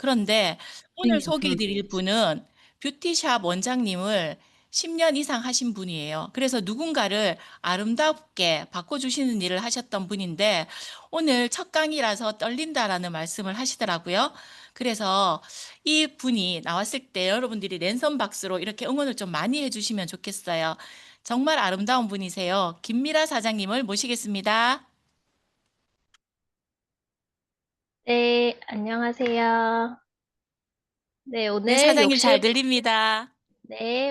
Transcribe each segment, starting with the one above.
그런데 오늘 소개해 네. 드릴 분은 뷰티샵 원장님을 10년 이상 하신 분이에요. 그래서 누군가를 아름답게 바꿔주시는 일을 하셨던 분인데 오늘 첫 강의라서 떨린다라는 말씀을 하시더라고요. 그래서 이 분이 나왔을 때 여러분들이 랜선 박수로 이렇게 응원을 좀 많이 해주시면 좋겠어요. 정말 아름다운 분이세요. 김미라 사장님을 모시겠습니다. 네, 안녕하세요. 네, 네, 사장님 잘 들립니다.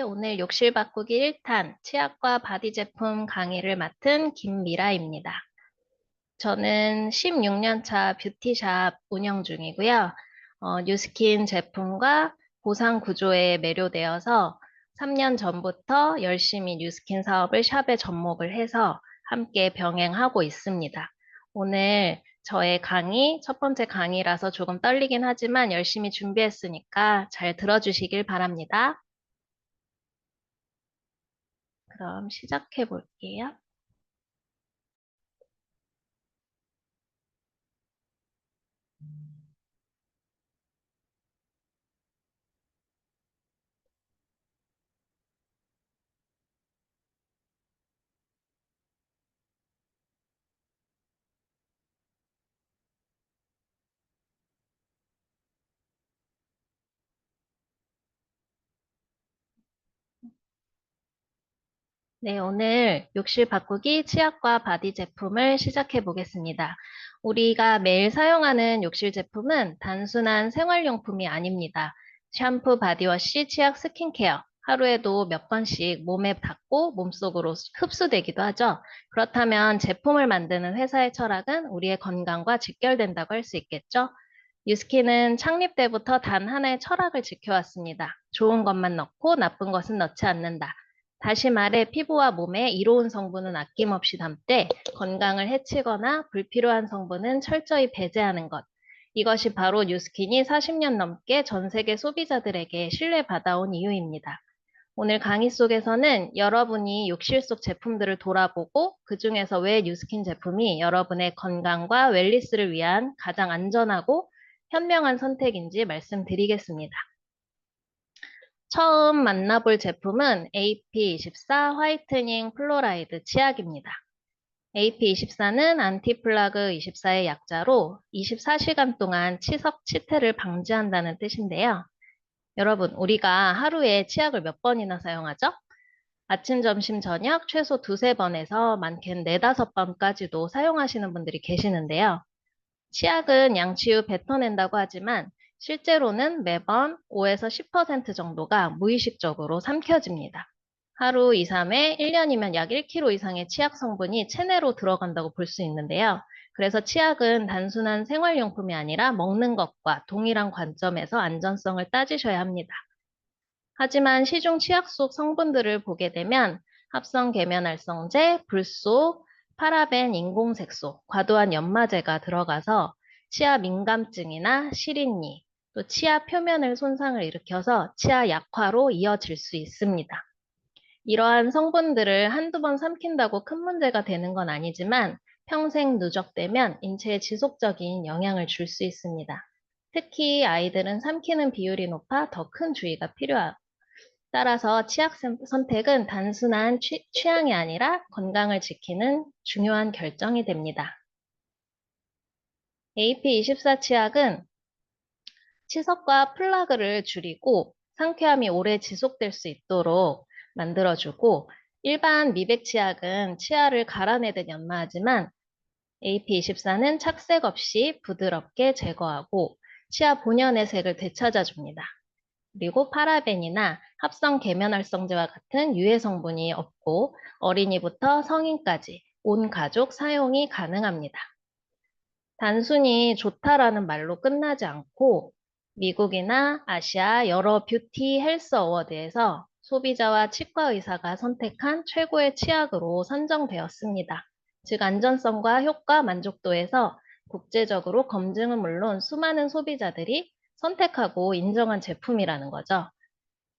오늘 욕실 바꾸기 1탄 치약과 바디 제품 강의를 맡은 김미라입니다. 저는 16년 차 뷰티샵 운영 중이고요. 뉴스킨 제품과 보상 구조에 매료되어서 3년 전부터 열심히 뉴스킨 사업을 샵에 접목을 해서 함께 병행하고 있습니다. 오늘 저의 강의, 첫 번째 강의라서 조금 떨리긴 하지만 열심히 준비했으니까 잘 들어주시길 바랍니다. 그럼 시작해 볼게요. 네, 오늘 욕실 바꾸기 치약과 바디 제품을 시작해 보겠습니다. 우리가 매일 사용하는 욕실 제품은 단순한 생활용품이 아닙니다. 샴푸, 바디워시, 치약, 스킨케어. 하루에도 몇 번씩 몸에 닿고 몸속으로 흡수되기도 하죠. 그렇다면 제품을 만드는 회사의 철학은 우리의 건강과 직결된다고 할 수 있겠죠? 유스킨은 창립 때부터 단 하나의 철학을 지켜왔습니다. 좋은 것만 넣고 나쁜 것은 넣지 않는다. 다시 말해 피부와 몸에 이로운 성분은 아낌없이 담되 건강을 해치거나 불필요한 성분은 철저히 배제하는 것. 이것이 바로 뉴스킨이 40년 넘게 전 세계 소비자들에게 신뢰받아온 이유입니다. 오늘 강의 속에서는 여러분이 욕실 속 제품들을 돌아보고 그중에서 왜 뉴스킨 제품이 여러분의 건강과 웰니스를 위한 가장 안전하고 현명한 선택인지 말씀드리겠습니다. 처음 만나볼 제품은 AP24 화이트닝 플로라이드 치약입니다. AP24는 안티플라그 24의 약자로 24시간 동안 치석 치태를 방지한다는 뜻인데요. 여러분, 우리가 하루에 치약을 몇 번이나 사용하죠? 아침, 점심, 저녁 최소 두세 번에서 많게는 네다섯 번까지도 사용하시는 분들이 계시는데요. 치약은 양치 후 뱉어낸다고 하지만 실제로는 매번 5에서 10% 정도가 무의식적으로 삼켜집니다. 하루 2, 3회, 1년이면 약 1kg 이상의 치약 성분이 체내로 들어간다고 볼 수 있는데요. 그래서 치약은 단순한 생활용품이 아니라 먹는 것과 동일한 관점에서 안전성을 따지셔야 합니다. 하지만 시중 치약 속 성분들을 보게 되면 합성 계면활성제, 불소, 파라벤, 인공색소, 과도한 연마제가 들어가서 치아 민감증이나 시린니, 또 치아 표면을 손상을 일으켜서 치아 약화로 이어질 수 있습니다. 이러한 성분들을 한두 번 삼킨다고 큰 문제가 되는 건 아니지만 평생 누적되면 인체에 지속적인 영향을 줄 수 있습니다. 특히 아이들은 삼키는 비율이 높아 더 큰 주의가 필요하고 따라서 치약 선택은 단순한 취향이 아니라 건강을 지키는 중요한 결정이 됩니다. AP24 치약은 치석과 플라그를 줄이고 상쾌함이 오래 지속될 수 있도록 만들어주고 일반 미백 치약은 치아를 갈아내듯 연마하지만 AP24는 착색 없이 부드럽게 제거하고 치아 본연의 색을 되찾아줍니다. 그리고 파라벤이나 합성 계면활성제와 같은 유해 성분이 없고 어린이부터 성인까지 온 가족 사용이 가능합니다. 단순히 좋다라는 말로 끝나지 않고 미국이나 아시아 여러 뷰티 헬스 어워드에서 소비자와 치과 의사가 선택한 최고의 치약으로 선정되었습니다. 즉 안전성과 효과 만족도에서 국제적으로 검증은 물론 수많은 소비자들이 선택하고 인정한 제품이라는 거죠.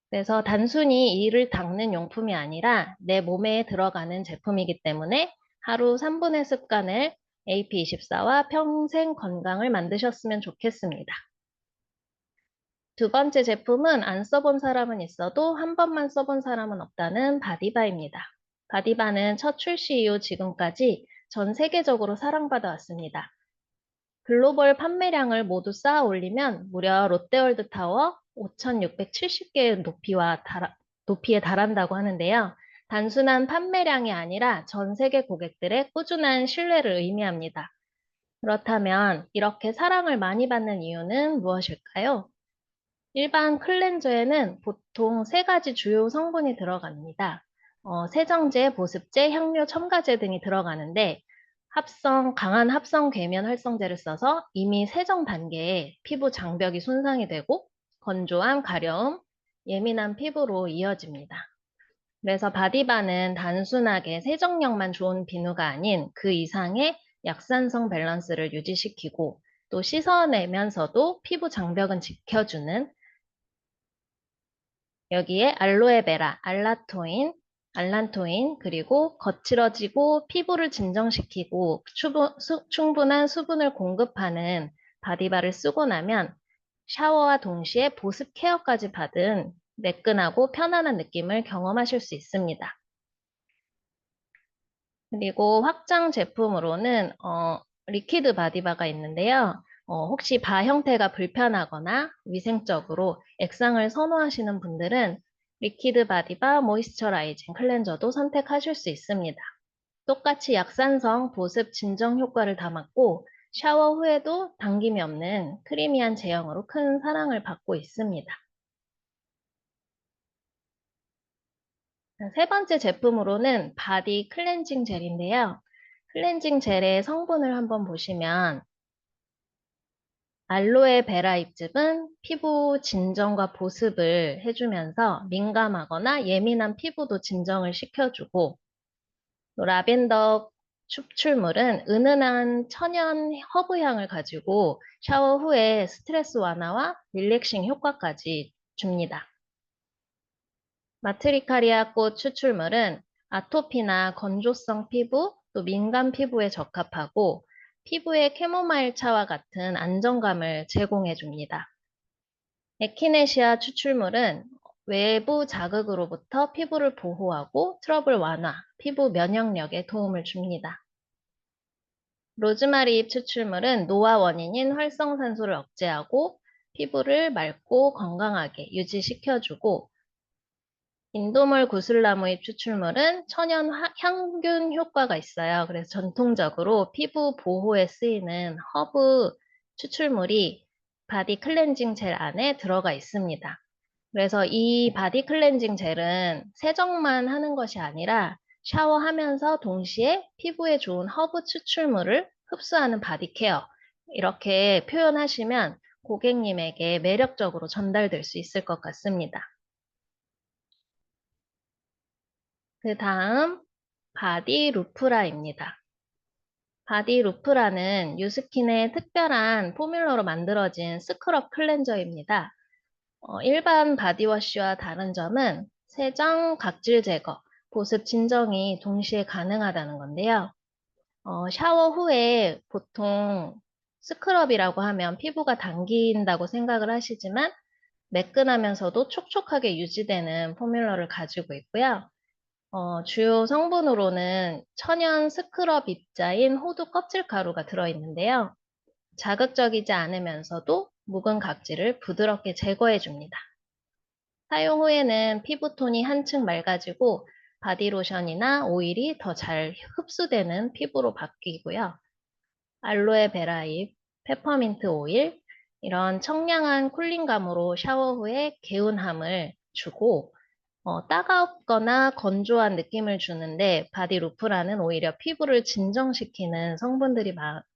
그래서 단순히 이를 닦는 용품이 아니라 내 몸에 들어가는 제품이기 때문에 하루 3분의 습관을 AP24와 평생 건강을 만드셨으면 좋겠습니다. 두 번째 제품은 안 써본 사람은 있어도 한 번만 써본 사람은 없다는 바디바입니다. 바디바는 첫 출시 이후 지금까지 전 세계적으로 사랑받아 왔습니다. 글로벌 판매량을 모두 쌓아 올리면 무려 롯데월드타워 5,670개의 높이에 달한다고 하는데요. 단순한 판매량이 아니라 전 세계 고객들의 꾸준한 신뢰를 의미합니다. 그렇다면 이렇게 사랑을 많이 받는 이유는 무엇일까요? 일반 클렌저에는 보통 세 가지 주요 성분이 들어갑니다. 세정제, 보습제, 향료, 첨가제 등이 들어가는데 강한 합성 계면 활성제를 써서 이미 세정 단계에 피부 장벽이 손상이 되고 건조함, 가려움, 예민한 피부로 이어집니다. 그래서 바디바는 단순하게 세정력만 좋은 비누가 아닌 그 이상의 약산성 밸런스를 유지시키고 또 씻어내면서도 피부 장벽은 지켜주는 여기에 알로에베라, 알란토인, 그리고 거칠어지고 피부를 진정시키고 충분한 수분을 공급하는 바디바를 쓰고 나면 샤워와 동시에 보습 케어까지 받은 매끈하고 편안한 느낌을 경험하실 수 있습니다. 그리고 확장 제품으로는 리퀴드 바디바가 있는데요. 혹시 바 형태가 불편하거나 위생적으로 액상을 선호하시는 분들은 리퀴드 바디바 모이스처라이징 클렌저도 선택하실 수 있습니다. 똑같이 약산성 보습 진정 효과를 담았고 샤워 후에도 당김이 없는 크리미한 제형으로 큰 사랑을 받고 있습니다. 세 번째 제품으로는 바디 클렌징 젤인데요. 클렌징 젤의 성분을 한번 보시면 알로에 베라 잎즙은 피부 진정과 보습을 해주면서 민감하거나 예민한 피부도 진정을 시켜주고 또 라벤더 추출물은 은은한 천연 허브 향을 가지고 샤워 후에 스트레스 완화와 릴렉싱 효과까지 줍니다. 마트리카리아 꽃 추출물은 아토피나 건조성 피부, 또 민감 피부에 적합하고 피부에 캐모마일 차와 같은 안정감을 제공해 줍니다. 에키네시아 추출물은 외부 자극으로부터 피부를 보호하고 트러블 완화, 피부 면역력에 도움을 줍니다. 로즈마리 잎 추출물은 노화 원인인 활성산소를 억제하고 피부를 맑고 건강하게 유지시켜주고 인도몰 구슬나무잎 추출물은 천연 향균 효과가 있어요. 그래서 전통적으로 피부 보호에 쓰이는 허브 추출물이 바디 클렌징 젤 안에 들어가 있습니다. 그래서 이 바디 클렌징 젤은 세정만 하는 것이 아니라 샤워하면서 동시에 피부에 좋은 허브 추출물을 흡수하는 바디 케어. 이렇게 표현하시면 고객님에게 매력적으로 전달될 수 있을 것 같습니다. 그 다음 바디 루프라입니다. 바디 루프라는 유스킨의 특별한 포뮬러로 만들어진 스크럽 클렌저입니다. 일반 바디워시와 다른 점은 세정, 각질 제거, 보습 진정이 동시에 가능하다는 건데요. 샤워 후에 보통 스크럽이라고 하면 피부가 당긴다고 생각을 하시지만 매끈하면서도 촉촉하게 유지되는 포뮬러를 가지고 있고요. 주요 성분으로는 천연 스크럽 입자인 호두 껍질 가루가 들어있는데요. 자극적이지 않으면서도 묵은 각질을 부드럽게 제거해 줍니다. 사용 후에는 피부톤이 한층 맑아지고 바디로션이나 오일이 더 잘 흡수되는 피부로 바뀌고요. 알로에 베라잎, 페퍼민트 오일, 이런 청량한 쿨링감으로 샤워 후에 개운함을 주고 따갑거나 건조한 느낌을 주는데 바디 루프라는 오히려 피부를 진정시키는 성분들이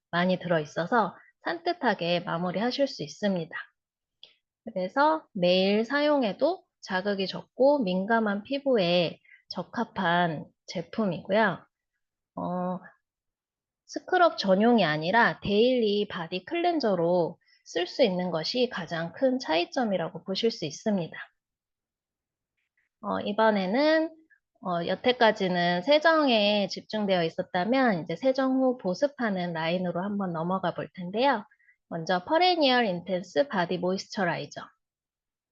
많이 들어있어서 산뜻하게 마무리하실 수 있습니다. 그래서 매일 사용해도 자극이 적고 민감한 피부에 적합한 제품이고요. 스크럽 전용이 아니라 데일리 바디 클렌저로 쓸 수 있는 것이 가장 큰 차이점이라고 보실 수 있습니다. 이번에는 여태까지는 세정에 집중되어 있었다면 이제 세정 후 보습하는 라인으로 한번 넘어가 볼 텐데요. 먼저 퍼레니얼 인텐스 바디 모이스처라이저.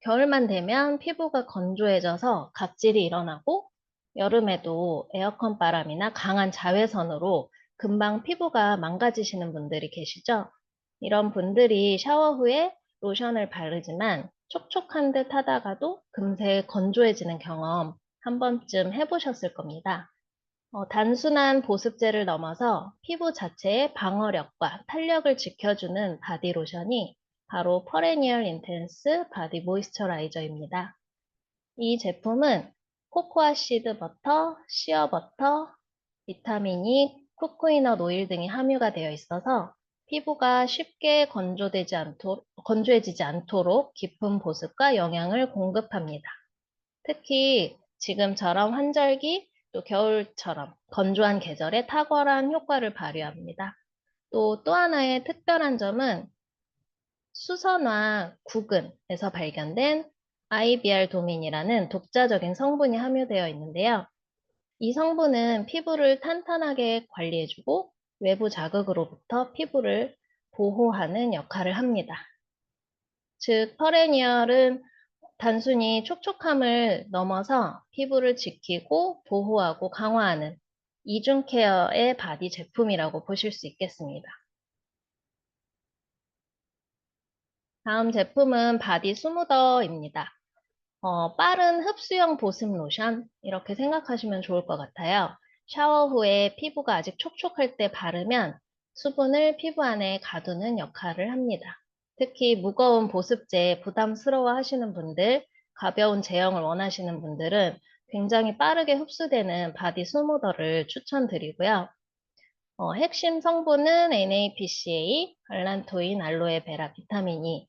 겨울만 되면 피부가 건조해져서 각질이 일어나고 여름에도 에어컨 바람이나 강한 자외선으로 금방 피부가 망가지시는 분들이 계시죠? 이런 분들이 샤워 후에 로션을 바르지만 촉촉한 듯 하다가도 금세 건조해지는 경험 한 번쯤 해보셨을 겁니다. 단순한 보습제를 넘어서 피부 자체의 방어력과 탄력을 지켜주는 바디로션이 바로 퍼레니얼 인텐스 바디 모이스처라이저입니다. 이 제품은 코코아 시드 버터, 시어 버터, 비타민 E, 코코이넛 오일 등이 함유가 되어 있어서 피부가 쉽게 건조해지지 않도록 깊은 보습과 영양을 공급합니다. 특히 지금처럼 환절기, 또 겨울처럼 건조한 계절에 탁월한 효과를 발휘합니다. 또 하나의 특별한 점은 수선화 구근에서 발견된 IBR 도민이라는 독자적인 성분이 함유되어 있는데요. 이 성분은 피부를 탄탄하게 관리해주고 외부 자극으로부터 피부를 보호하는 역할을 합니다. 즉, 퍼레니얼은 단순히 촉촉함을 넘어서 피부를 지키고 보호하고 강화하는 이중 케어의 바디 제품이라고 보실 수 있겠습니다. 다음 제품은 바디 스무더입니다. 빠른 흡수형 보습 로션 이렇게 생각하시면 좋을 것 같아요. 샤워 후에 피부가 아직 촉촉할 때 바르면 수분을 피부 안에 가두는 역할을 합니다. 특히 무거운 보습제 부담스러워 하시는 분들, 가벼운 제형을 원하시는 분들은 굉장히 빠르게 흡수되는 바디 스무더를 추천드리고요. 핵심 성분은 NAPCA, 알란토인, 알로에베라, 비타민 E.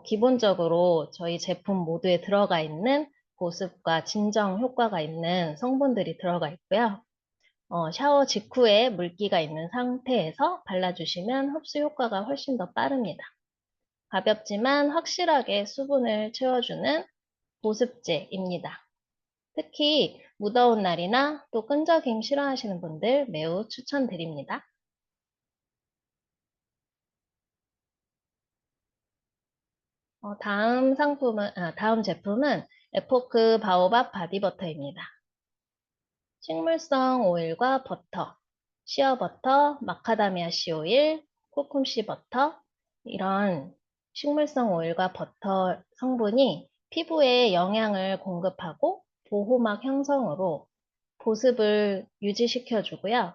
기본적으로 저희 제품 모두에 들어가 있는 보습과 진정 효과가 있는 성분들이 들어가 있고요. 샤워 직후에 물기가 있는 상태에서 발라주시면 흡수 효과가 훨씬 더 빠릅니다. 가볍지만 확실하게 수분을 채워주는 보습제입니다. 특히 무더운 날이나 또 끈적임 싫어하시는 분들 매우 추천드립니다. 다음 제품은 에포크 바오밥 바디버터입니다. 식물성 오일과 버터, 시어버터, 마카다미아 씨 오일, 코쿰씨 버터, 이런 식물성 오일과 버터 성분이 피부에 영양을 공급하고 보호막 형성으로 보습을 유지시켜주고요.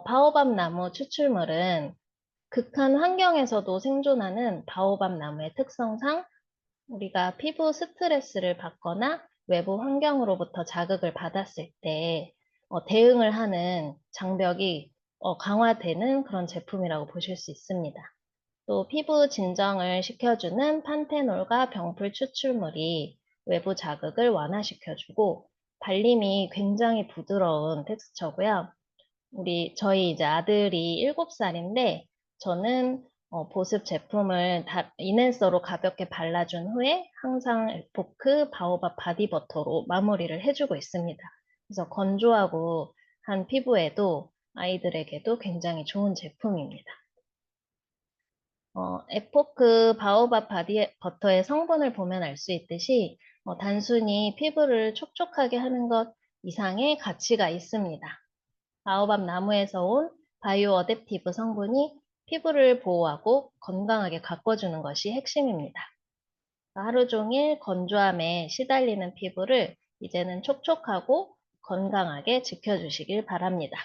바오밥 나무 추출물은 극한 환경에서도 생존하는 바오밥 나무의 특성상 우리가 피부 스트레스를 받거나 외부 환경으로부터 자극을 받았을 때 대응을 하는 장벽이 강화되는 그런 제품이라고 보실 수 있습니다. 또 피부 진정을 시켜주는 판테놀과 병풀 추출물이 외부 자극을 완화시켜주고 발림이 굉장히 부드러운 텍스처고요. 저희 이제 아들이 7살인데 저는 보습 제품을 인앤서로 가볍게 발라준 후에 항상 에포크 바오밥 바디버터로 마무리를 해주고 있습니다. 그래서 건조하고 한 피부에도 아이들에게도 굉장히 좋은 제품입니다. 에포크 바오밥 바디버터의 성분을 보면 알 수 있듯이 단순히 피부를 촉촉하게 하는 것 이상의 가치가 있습니다. 바오밥 나무에서 온 바이오 어댑티브 성분이 피부를 보호하고 건강하게 가꿔주는 것이 핵심입니다. 하루 종일 건조함에 시달리는 피부를 이제는 촉촉하고 건강하게 지켜주시길 바랍니다.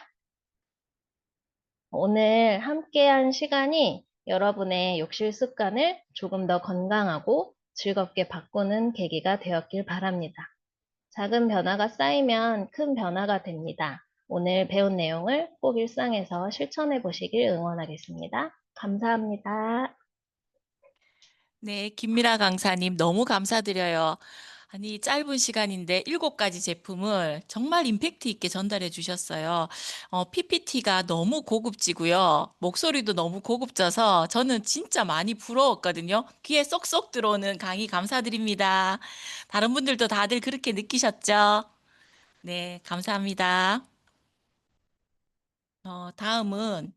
오늘 함께한 시간이 여러분의 욕실 습관을 조금 더 건강하고 즐겁게 바꾸는 계기가 되었길 바랍니다. 작은 변화가 쌓이면 큰 변화가 됩니다. 오늘 배운 내용을 꼭 일상에서 실천해 보시길 응원하겠습니다. 감사합니다. 네, 김미라 강사님 너무 감사드려요. 아니, 짧은 시간인데 7가지 제품을 정말 임팩트 있게 전달해 주셨어요. PPT가 너무 고급지고요. 목소리도 너무 고급져서 저는 진짜 많이 부러웠거든요. 귀에 쏙쏙 들어오는 강의 감사드립니다. 다른 분들도 다들 그렇게 느끼셨죠? 네, 감사합니다. 다음은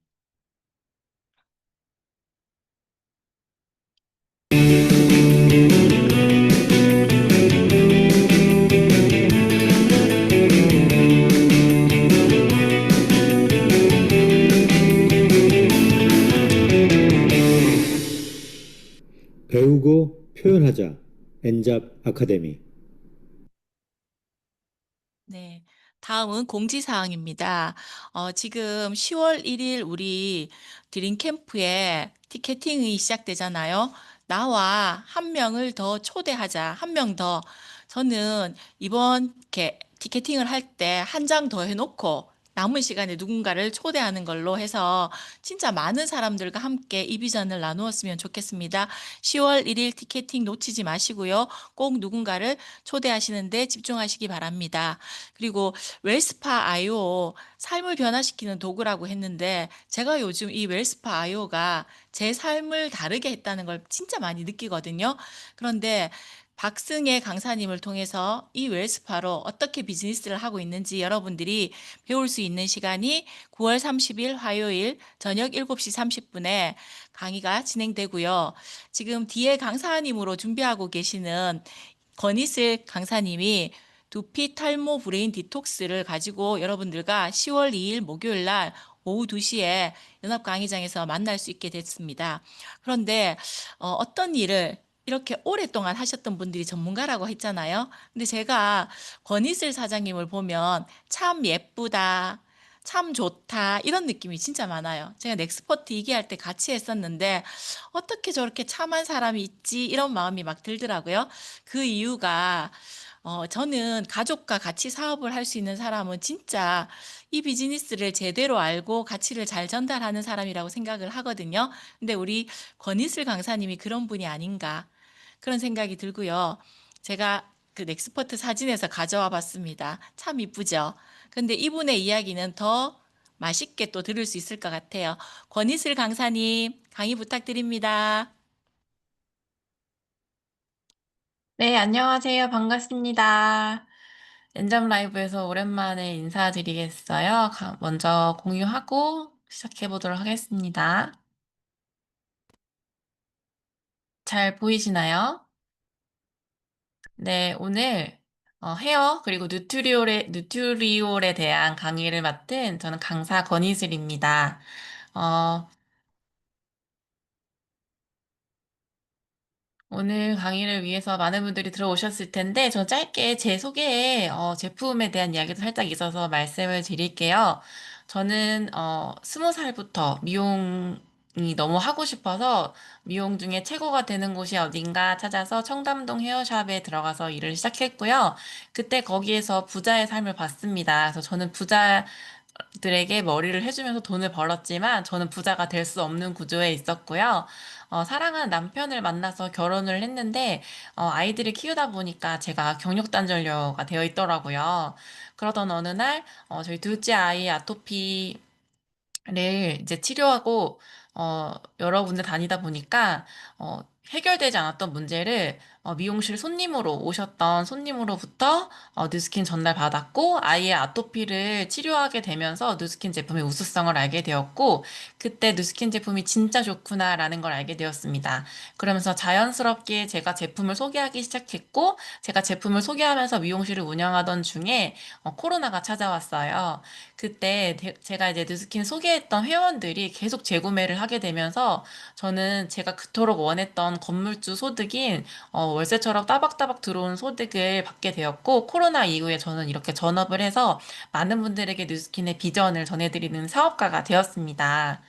배우고 표현하자. 엔잡 아카데미. 네. 다음은 공지사항입니다. 지금 10월 1일 우리 드림캠프에 티켓팅이 시작되잖아요. 나와 한 명을 더 초대하자. 한 명 더. 저는 이번 티켓팅을 할 때 한 장 더 해놓고 남은 시간에 누군가를 초대하는 걸로 해서 진짜 많은 사람들과 함께 이 비전을 나누었으면 좋겠습니다. 10월 1일 티켓팅 놓치지 마시고요. 꼭 누군가를 초대하시는데 집중하시기 바랍니다. 그리고 웰스파 아이오 삶을 변화시키는 도구라고 했는데 제가 요즘 이 웰스파 아이오가 제 삶을 다르게 했다는 걸 진짜 많이 느끼거든요. 그런데 박승혜 강사님을 통해서 이 웰스파로 어떻게 비즈니스를 하고 있는지 여러분들이 배울 수 있는 시간이 9월 30일 화요일 저녁 7시 30분에 강의가 진행되고요. 지금 뒤에 강사님으로 준비하고 계시는 권희슬 강사님이 두피 탈모 브레인 디톡스를 가지고 여러분들과 10월 2일 목요일 날 오후 2시에 연합 강의장에서 만날 수 있게 됐습니다. 그런데 어떤 일을 이렇게 오랫동안 하셨던 분들이 전문가라고 했잖아요. 근데 제가 권희슬 사장님을 보면 참 예쁘다, 참 좋다 이런 느낌이 진짜 많아요. 제가 넥스퍼트 이기할 때 같이 했었는데 어떻게 저렇게 참한 사람이 있지 이런 마음이 막 들더라고요. 그 이유가 저는 가족과 같이 사업을 할 수 있는 사람은 진짜 이 비즈니스를 제대로 알고 가치를 잘 전달하는 사람이라고 생각을 하거든요. 근데 우리 권희슬 강사님이 그런 분이 아닌가 그런 생각이 들고요. 제가 그 넥스퍼트 사진에서 가져와 봤습니다. 참 이쁘죠? 근데 이분의 이야기는 더 맛있게 또 들을 수 있을 것 같아요. 권희슬 강사님, 강의 부탁드립니다. 네, 안녕하세요. 반갑습니다. 엔잡 라이브에서 오랜만에 인사드리겠어요. 먼저 공유하고 시작해 보도록 하겠습니다. 잘 보이시나요? 네, 오늘 헤어 그리고 뉴트리올에 대한 강의를 맡은 저는 강사 권희슬입니다. 어, 오늘 강의를 위해서 많은 분들이 들어오셨을 텐데, 저 짧게 제 소개에 제품에 대한 이야기도 살짝 있어서 말씀을 드릴게요. 저는 20살부터 미용이 너무 하고 싶어서 미용 중에 최고가 되는 곳이 어딘가 찾아서 청담동 헤어샵에 들어가서 일을 시작했고요. 그때 거기에서 부자의 삶을 봤습니다. 그래서 저는 부자들에게 머리를 해주면서 돈을 벌었지만 저는 부자가 될 수 없는 구조에 있었고요. 사랑하는 남편을 만나서 결혼을 했는데, 아이들을 키우다 보니까 제가 경력단절녀가 되어 있더라고요. 그러던 어느 날, 저희 둘째 아이 아토피 를 이제 치료하고 여러 군데 다니다 보니까 해결되지 않았던 문제를 미용실 손님으로 오셨던 손님으로부터 뉴스킨 전달받았고 아이의 아토피를 치료하게 되면서 뉴스킨 제품의 우수성을 알게 되었고 그때 뉴스킨 제품이 진짜 좋구나라는 걸 알게 되었습니다. 그러면서 자연스럽게 제가 제품을 소개하기 시작했고 제가 제품을 소개하면서 미용실을 운영하던 중에 코로나가 찾아왔어요. 그때 제가 이제 뉴스킨 소개했던 회원들이 계속 재구매를 하게 되면서 저는 제가 그토록 원했던 건물주 소득인 월세처럼 따박따박 들어온 소득을 받게 되었고 코로나 이후에 저는 이렇게 전업을 해서 많은 분들에게 뉴스킨의 비전을 전해드리는 사업가가 되었습니다.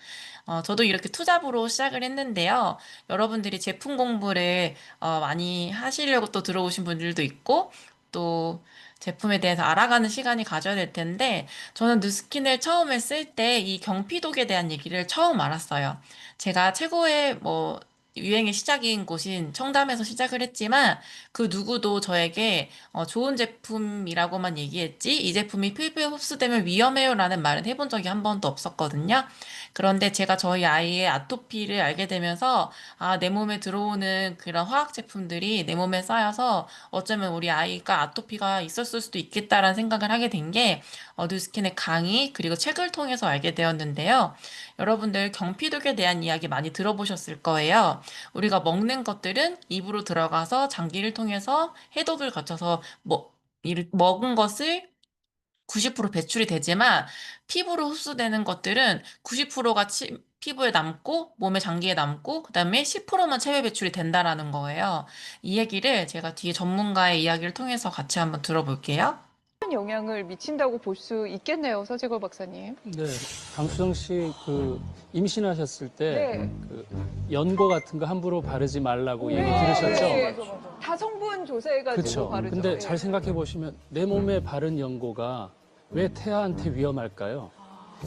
저도 이렇게 투잡으로 시작을 했는데요. 여러분들이 제품 공부를 많이 하시려고 또 들어오신 분들도 있고, 또 제품에 대해서 알아가는 시간이 가져야 될 텐데, 저는 뉴스킨을 처음에 쓸 때 이 경피독에 대한 얘기를 처음 알았어요. 제가 최고의 유행의 시작인 곳인 청담에서 시작을 했지만 그 누구도 저에게 좋은 제품이라고만 얘기했지 이 제품이 피부에 흡수되면 위험해요라는 말은 해본 적이 한 번도 없었거든요. 그런데 제가 저희 아이의 아토피를 알게 되면서 아, 내 몸에 들어오는 그런 화학 제품들이 내 몸에 쌓여서 어쩌면 우리 아이가 아토피가 있었을 수도 있겠다라는 생각을 하게 된 게 뉴스킨의 강의 그리고 책을 통해서 알게 되었는데요. 여러분들 경피독에 대한 이야기 많이 들어보셨을 거예요. 우리가 먹는 것들은 입으로 들어가서 장기를 통해서 해독을 거쳐서 먹은 것을 90% 배출이 되지만 피부로 흡수되는 것들은 90%가 피부에 남고 몸의 장기에 남고 그다음에 10%만 체외 배출이 된다라는 거예요. 이 얘기를 제가 뒤에 전문가의 이야기를 통해서 같이 한번 들어볼게요. 영향을 미친다고 볼 수 있겠네요, 서재걸 박사님. 네, 강수정 씨 임신하셨을 때 네. 연고 같은 거 함부로 바르지 말라고 얘기 네, 들으셨죠? 네. 다 성분 조사해가지고 그렇죠. 바르죠. 근데 예. 잘 생각해 보시면 내 몸에 바른 연고가 왜 태아한테 위험할까요?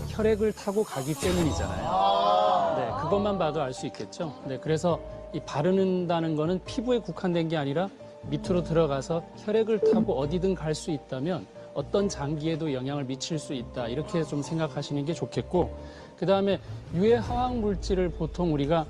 혈액을 타고 가기 때문이잖아요. 네, 그것만 봐도 알 수 있겠죠. 네, 그래서 이 바르는다는 거는 피부에 국한된 게 아니라 밑으로 들어가서 혈액을 타고 어디든 갈 수 있다면 어떤 장기에도 영향을 미칠 수 있다. 이렇게 좀 생각하시는 게 좋겠고, 그 다음에 유해 화학 물질을 보통 우리가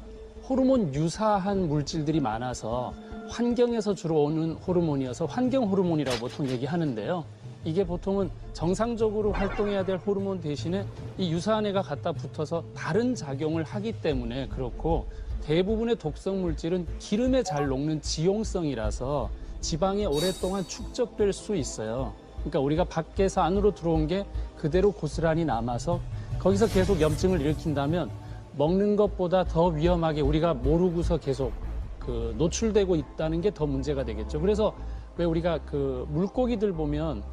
호르몬 유사한 물질들이 많아서 환경에서 주로 오는 호르몬이어서 환경 호르몬이라고 보통 얘기하는데요. 이게 보통은 정상적으로 활동해야 될 호르몬 대신에 이 유사한 애가 갖다 붙어서 다른 작용을 하기 때문에 그렇고, 대부분의 독성 물질은 기름에 잘 녹는 지용성이라서 지방에 오랫동안 축적될 수 있어요. 그러니까 우리가 밖에서 안으로 들어온 게 그대로 고스란히 남아서 거기서 계속 염증을 일으킨다면 먹는 것보다 더 위험하게 우리가 모르고서 계속 노출되고 있다는 게 더 문제가 되겠죠. 그래서 왜 우리가 물고기들 보면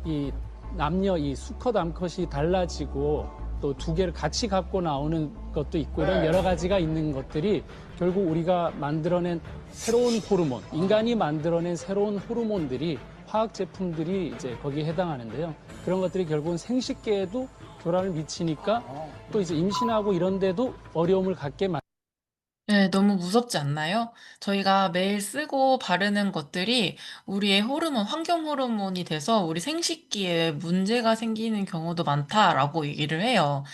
이 남녀 이 수컷 암컷이 달라지고 또 두 개를 같이 갖고 나오는 것도 있고 이런 여러 가지가 있는 것들이 결국 우리가 만들어낸 새로운 호르몬, 인간이 만들어낸 새로운 호르몬들이 화학 제품들이 이제 거기에 해당하는데요. 그런 것들이 결국은 생식계에도 교란을 미치니까 또 이제 임신하고 이런 데도 어려움을 갖게 네, 너무 무섭지 않나요? 저희가 매일 쓰고 바르는 것들이 우리의 호르몬, 환경 호르몬이 돼서 우리 생식기에 문제가 생기는 경우도 많다라고 얘기를 해요.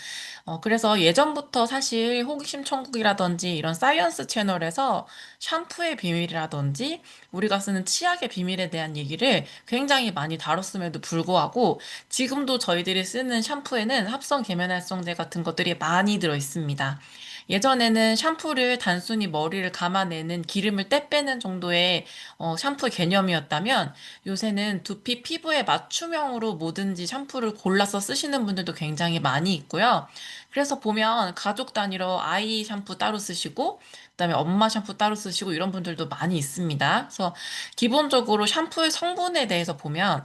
그래서 예전부터 사실 호기심 천국이라든지 이런 사이언스 채널에서 샴푸의 비밀이라든지 우리가 쓰는 치약의 비밀에 대한 얘기를 굉장히 많이 다뤘음에도 불구하고 지금도 저희들이 쓰는 샴푸에는 합성 계면활성제 같은 것들이 많이 들어 있습니다. 예전에는 샴푸를 단순히 머리를 감아내는 기름을 떼 빼는 정도의 샴푸 개념이었다면 요새는 두피 피부에 맞춤형으로 뭐든지 샴푸를 골라서 쓰시는 분들도 굉장히 많이 있고요. 그래서 보면 가족 단위로 아이 샴푸 따로 쓰시고 그다음에 엄마 샴푸 따로 쓰시고 이런 분들도 많이 있습니다. 그래서 기본적으로 샴푸의 성분에 대해서 보면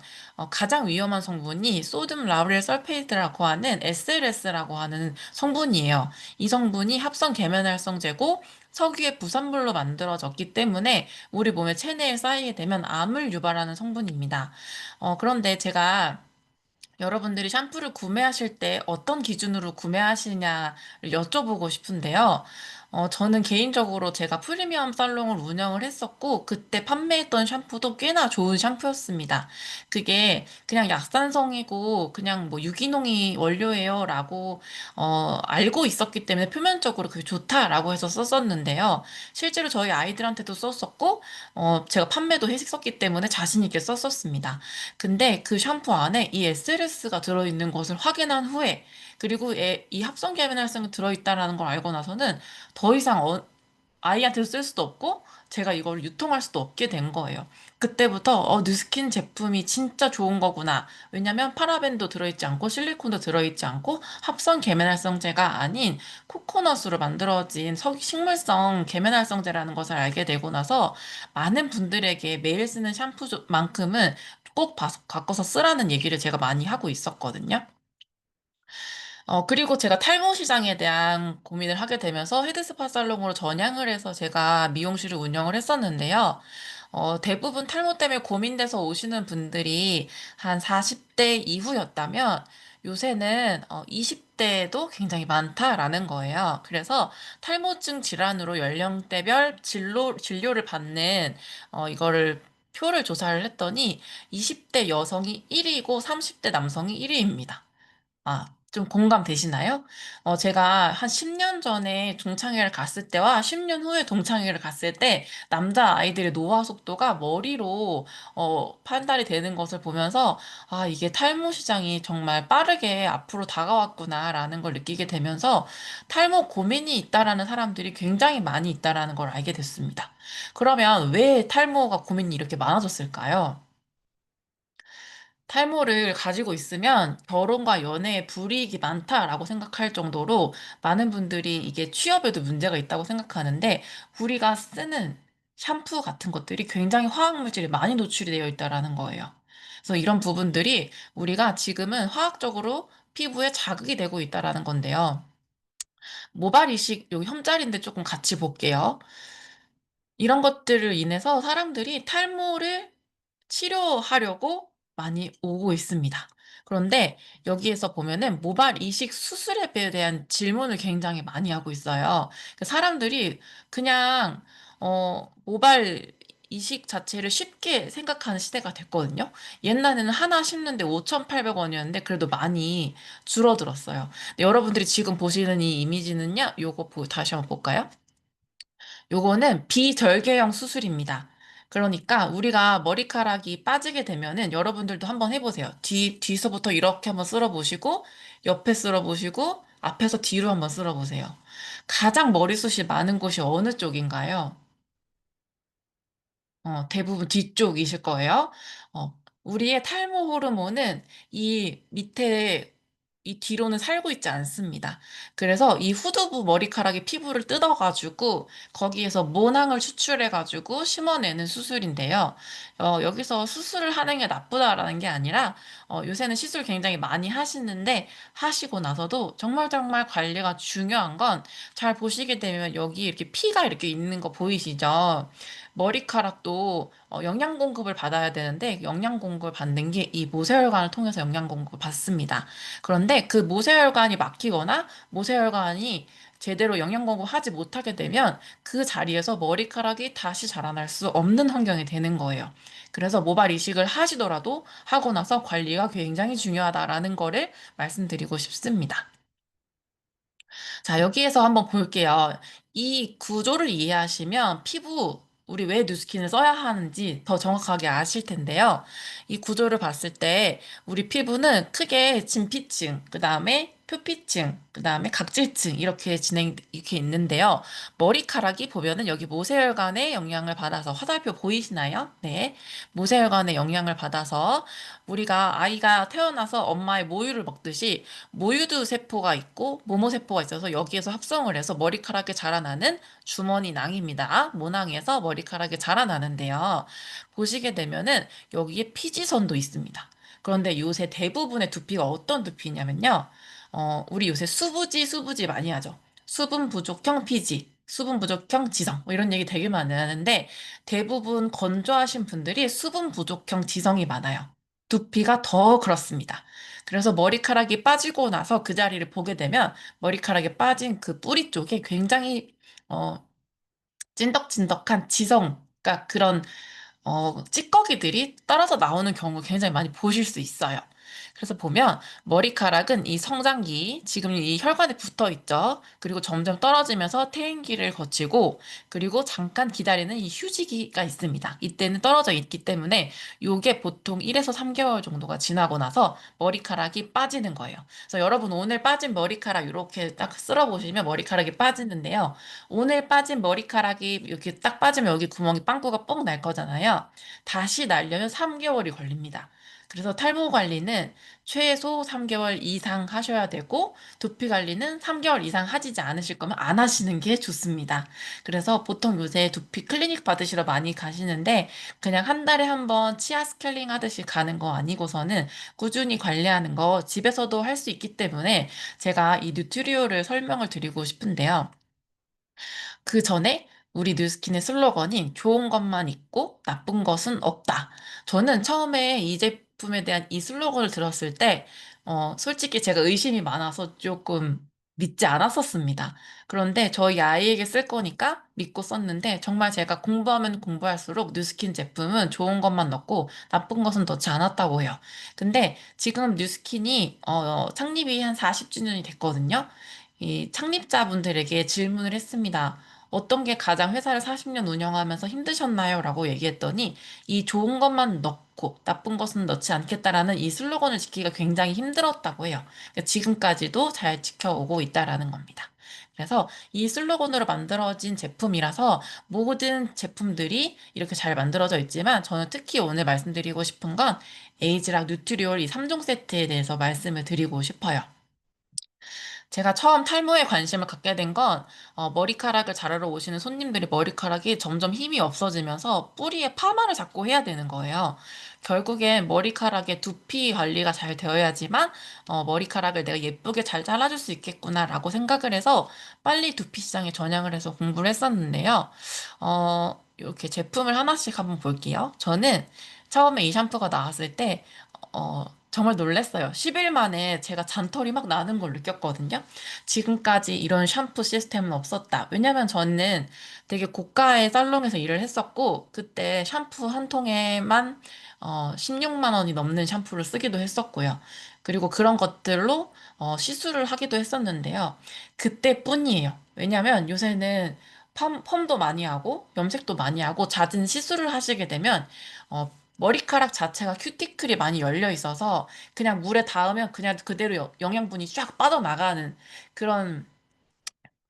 가장 위험한 성분이 소듐 라우렐 설페이트라고 하는 SLS라고 하는 성분이에요. 이 성분이 합성 계면활성제고 석유의 부산물로 만들어졌기 때문에 우리 몸의 체내에 쌓이게 되면 암을 유발하는 성분입니다. 그런데 제가 여러분들이 샴푸를 구매하실 때 어떤 기준으로 구매하시냐를 여쭤보고 싶은데요. 저는 개인적으로 제가 프리미엄 살롱을 운영을 했었고, 그때 판매했던 샴푸도 꽤나 좋은 샴푸였습니다. 그게 그냥 약산성이고, 그냥 뭐 유기농이 원료예요 라고, 알고 있었기 때문에 표면적으로 그게 좋다라고 해서 썼었는데요. 실제로 저희 아이들한테도 썼었고, 제가 판매도 했었기 때문에 자신 있게 썼었습니다. 근데 그 샴푸 안에 이 SLS가 들어있는 것을 확인한 후에 그리고 이 합성 계면활성이 들어있다라는 걸 알고 나서는 더 이상 아이한테 쓸 수도 없고 제가 이걸 유통할 수도 없게 된 거예요. 그때부터 뉴스킨 제품이 진짜 좋은 거구나. 왜냐면 파라벤도 들어있지 않고 실리콘도 들어있지 않고 합성 계면활성제가 아닌 코코넛으로 만들어진 식물성 계면활성제라는 것을 알게 되고 나서 많은 분들에게 매일 쓰는 샴푸만큼은 꼭 바꿔서 쓰라는 얘기를 제가 많이 하고 있었거든요. 그리고 제가 탈모 시장에 대한 고민을 하게 되면서 헤드스파 살롱으로 전향을 해서 제가 미용실을 운영을 했었는데요. 대부분 탈모 때문에 고민돼서 오시는 분들이 한 40대 이후였다면 요새는 20대에도 굉장히 많다라는 거예요. 그래서 탈모증 질환으로 연령대별 진료를 받는 이거를 표를 조사를 했더니 20대 여성이 1위고 30대 남성이 1위입니다. 좀 공감되시나요? 제가 한 10년 전에 동창회를 갔을 때와 10년 후에 동창회를 갔을 때 남자 아이들의 노화 속도가 머리로 판단이 되는 것을 보면서 이게 탈모 시장이 정말 빠르게 앞으로 다가왔구나라는 걸 느끼게 되면서 탈모 고민이 있다라는 사람들이 굉장히 많이 있다라는 걸 알게 됐습니다. 그러면 왜 탈모가 고민이 이렇게 많아졌을까요? 탈모를 가지고 있으면 결혼과 연애에 불이익이 많다라고 생각할 정도로 많은 분들이 이게 취업에도 문제가 있다고 생각하는데 우리가 쓰는 샴푸 같은 것들이 굉장히 화학물질이 많이 노출이 되어 있다라는 거예요. 그래서 이런 부분들이 우리가 지금은 화학적으로 피부에 자극이 되고 있다라는 건데요. 모발 이식, 여기 혐자리인데 조금 같이 볼게요. 이런 것들을 인해서 사람들이 탈모를 치료하려고 많이 오고 있습니다. 그런데 여기에서 보면은 모발 이식 수술에 대한 질문을 굉장히 많이 하고 있어요. 사람들이 그냥 모발 이식 자체를 쉽게 생각하는 시대가 됐거든요. 옛날에는 하나 심는데 5,800원이었는데 그래도 많이 줄어들었어요. 근데 여러분들이 지금 보시는 이 이미지는요. 요거 다시 한번 볼까요? 요거는 비절개형 수술입니다. 그러니까 우리가 머리카락이 빠지게 되면은 여러분들도 한번 해보세요. 뒤서부터 이렇게 한번 쓸어보시고, 옆에 쓸어보시고, 앞에서 뒤로 한번 쓸어보세요. 가장 머리숱이 많은 곳이 어느 쪽인가요? 대부분 뒤쪽이실 거예요. 우리의 탈모 호르몬은 이 밑에 이 뒤로는 살고 있지 않습니다. 그래서 이 후두부 머리카락이 피부를 뜯어가지고 거기에서 모낭을 추출해가지고 심어내는 수술인데요. 여기서 수술을 하는 게 나쁘다라는 게 아니라 요새는 시술 굉장히 많이 하시는데 하시고 나서도 정말 정말 관리가 중요한 건 잘 보시게 되면 여기 이렇게 피가 이렇게 있는 거 보이시죠? 머리카락도 영양 공급을 받아야 되는데 영양 공급을 받는 게 이 모세혈관을 통해서 영양 공급을 받습니다. 그런데 그 모세혈관이 막히거나 모세혈관이 제대로 영양 공급하지 못하게 되면 그 자리에서 머리카락이 다시 자라날 수 없는 환경이 되는 거예요. 그래서 모발 이식을 하시더라도 하고 나서 관리가 굉장히 중요하다라는 거를 말씀드리고 싶습니다. 자, 여기에서 한번 볼게요. 이 구조를 이해하시면 피부, 우리 왜 뉴스킨을 써야 하는지 더 정확하게 아실 텐데요. 이 구조를 봤을 때 우리 피부는 크게 진피층, 그 다음에 표피층, 그 다음에 각질층 이렇게 있는데요. 머리카락이 보면은 여기 모세혈관의 영향을 받아서 화살표 보이시나요? 네. 모세혈관의 영향을 받아서 우리가 아이가 태어나서 엄마의 모유를 먹듯이 모유두 세포가 있고 모모세포가 있어서 여기에서 합성을 해서 머리카락이 자라나는 주머니 낭입니다. 모낭에서 머리카락이 자라나는데요. 보시게 되면은 여기에 피지선도 있습니다. 그런데 요새 대부분의 두피가 어떤 두피냐면요. 우리 요새 수부지 많이 하죠. 수분 부족형 피지, 수분 부족형 지성, 뭐 이런 얘기 되게 많이 하는데 대부분 건조하신 분들이 수분 부족형 지성이 많아요. 두피가 더 그렇습니다. 그래서 머리카락이 빠지고 나서 그 자리를 보게 되면 머리카락이 빠진 그 뿌리 쪽에 굉장히 어, 찐덕찐덕한 지성, 그러니까 그런 찌꺼기들이 떨어져 나오는 경우 굉장히 많이 보실 수 있어요. 그래서 보면 머리카락은 이 성장기, 지금 이 혈관에 붙어 있죠. 그리고 점점 떨어지면서 퇴행기를 거치고, 그리고 잠깐 기다리는 이 휴지기가 있습니다. 이때는 떨어져 있기 때문에 이게 보통 1에서 3개월 정도가 지나고 나서 머리카락이 빠지는 거예요. 그래서 여러분 오늘 빠진 머리카락 이렇게 딱 쓸어보시면 머리카락이 빠지는데요. 오늘 빠진 머리카락이 이렇게 딱 빠지면 여기 구멍이 빵꾸가 뻥 날 거잖아요. 다시 날려면 3개월이 걸립니다. 그래서 탈모 관리는 최소 3개월 이상 하셔야 되고, 두피 관리는 3개월 이상 하지 않으실 거면 안 하시는 게 좋습니다. 그래서 보통 요새 두피 클리닉 받으시러 많이 가시는데, 그냥 한 달에 한 번 치아 스케일링 하듯이 가는 거 아니고서는 꾸준히 관리하는 거 집에서도 할 수 있기 때문에 제가 이 뉴트리오를 설명을 드리고 싶은데요. 그 전에 우리 뉴스킨의 슬로건인 좋은 것만 있고 나쁜 것은 없다. 저는 처음에 이 제품에 대한 이 슬로건을 들었을 때, 솔직히 제가 의심이 많아서 조금 믿지 않았었습니다. 그런데 저희 아이에게 쓸 거니까 믿고 썼는데 정말 제가 공부하면 공부할수록 뉴스킨 제품은 좋은 것만 넣고 나쁜 것은 넣지 않았다고 해요. 근데 지금 뉴스킨이 창립이 한 40주년이 됐거든요. 이 창립자분들에게 질문을 했습니다. 어떤 게 가장 회사를 40년 운영하면서 힘드셨나요? 라고 얘기했더니 이 좋은 것만 넣고 나쁜 것은 넣지 않겠다라는 이 슬로건을 지키기가 굉장히 힘들었다고 해요. 그러니까 지금까지도 잘 지켜오고 있다라는 겁니다. 그래서 이 슬로건으로 만들어진 제품이라서 모든 제품들이 이렇게 잘 만들어져 있지만 저는 특히 오늘 말씀드리고 싶은 건 에이즈락 뉴트리올 이 3종 세트에 대해서 말씀을 드리고 싶어요. 제가 처음 탈모에 관심을 갖게 된 건 머리카락을 자르러 오시는 손님들이 머리카락이 점점 힘이 없어지면서 뿌리에 파마를 자꾸 해야 되는 거예요. 결국엔 머리카락의 두피 관리가 잘 되어야지만 머리카락을 내가 예쁘게 잘 잘라줄 수 있겠구나라고 생각을 해서 빨리 두피 시장에 전향을 해서 공부를 했었는데요. 이렇게 제품을 하나씩 한번 볼게요. 저는 처음에 이 샴푸가 나왔을 때 정말 놀랐어요. 10일 만에 제가 잔털이 막 나는 걸 느꼈거든요. 지금까지 이런 샴푸 시스템은 없었다. 왜냐면 저는 되게 고가의 살롱에서 일을 했었고, 그때 샴푸 한 통에만 16만 원이 넘는 샴푸를 쓰기도 했었고요. 그리고 그런 것들로 시술을 하기도 했었는데요. 그때뿐이에요. 왜냐면 요새는 펌도 많이 하고, 염색도 많이 하고, 잦은 시술을 하시게 되면, 어, 머리카락 자체가 큐티클이 많이 열려 있어서 그냥 물에 닿으면 그냥 그대로 영양분이 쫙 빠져나가는 그런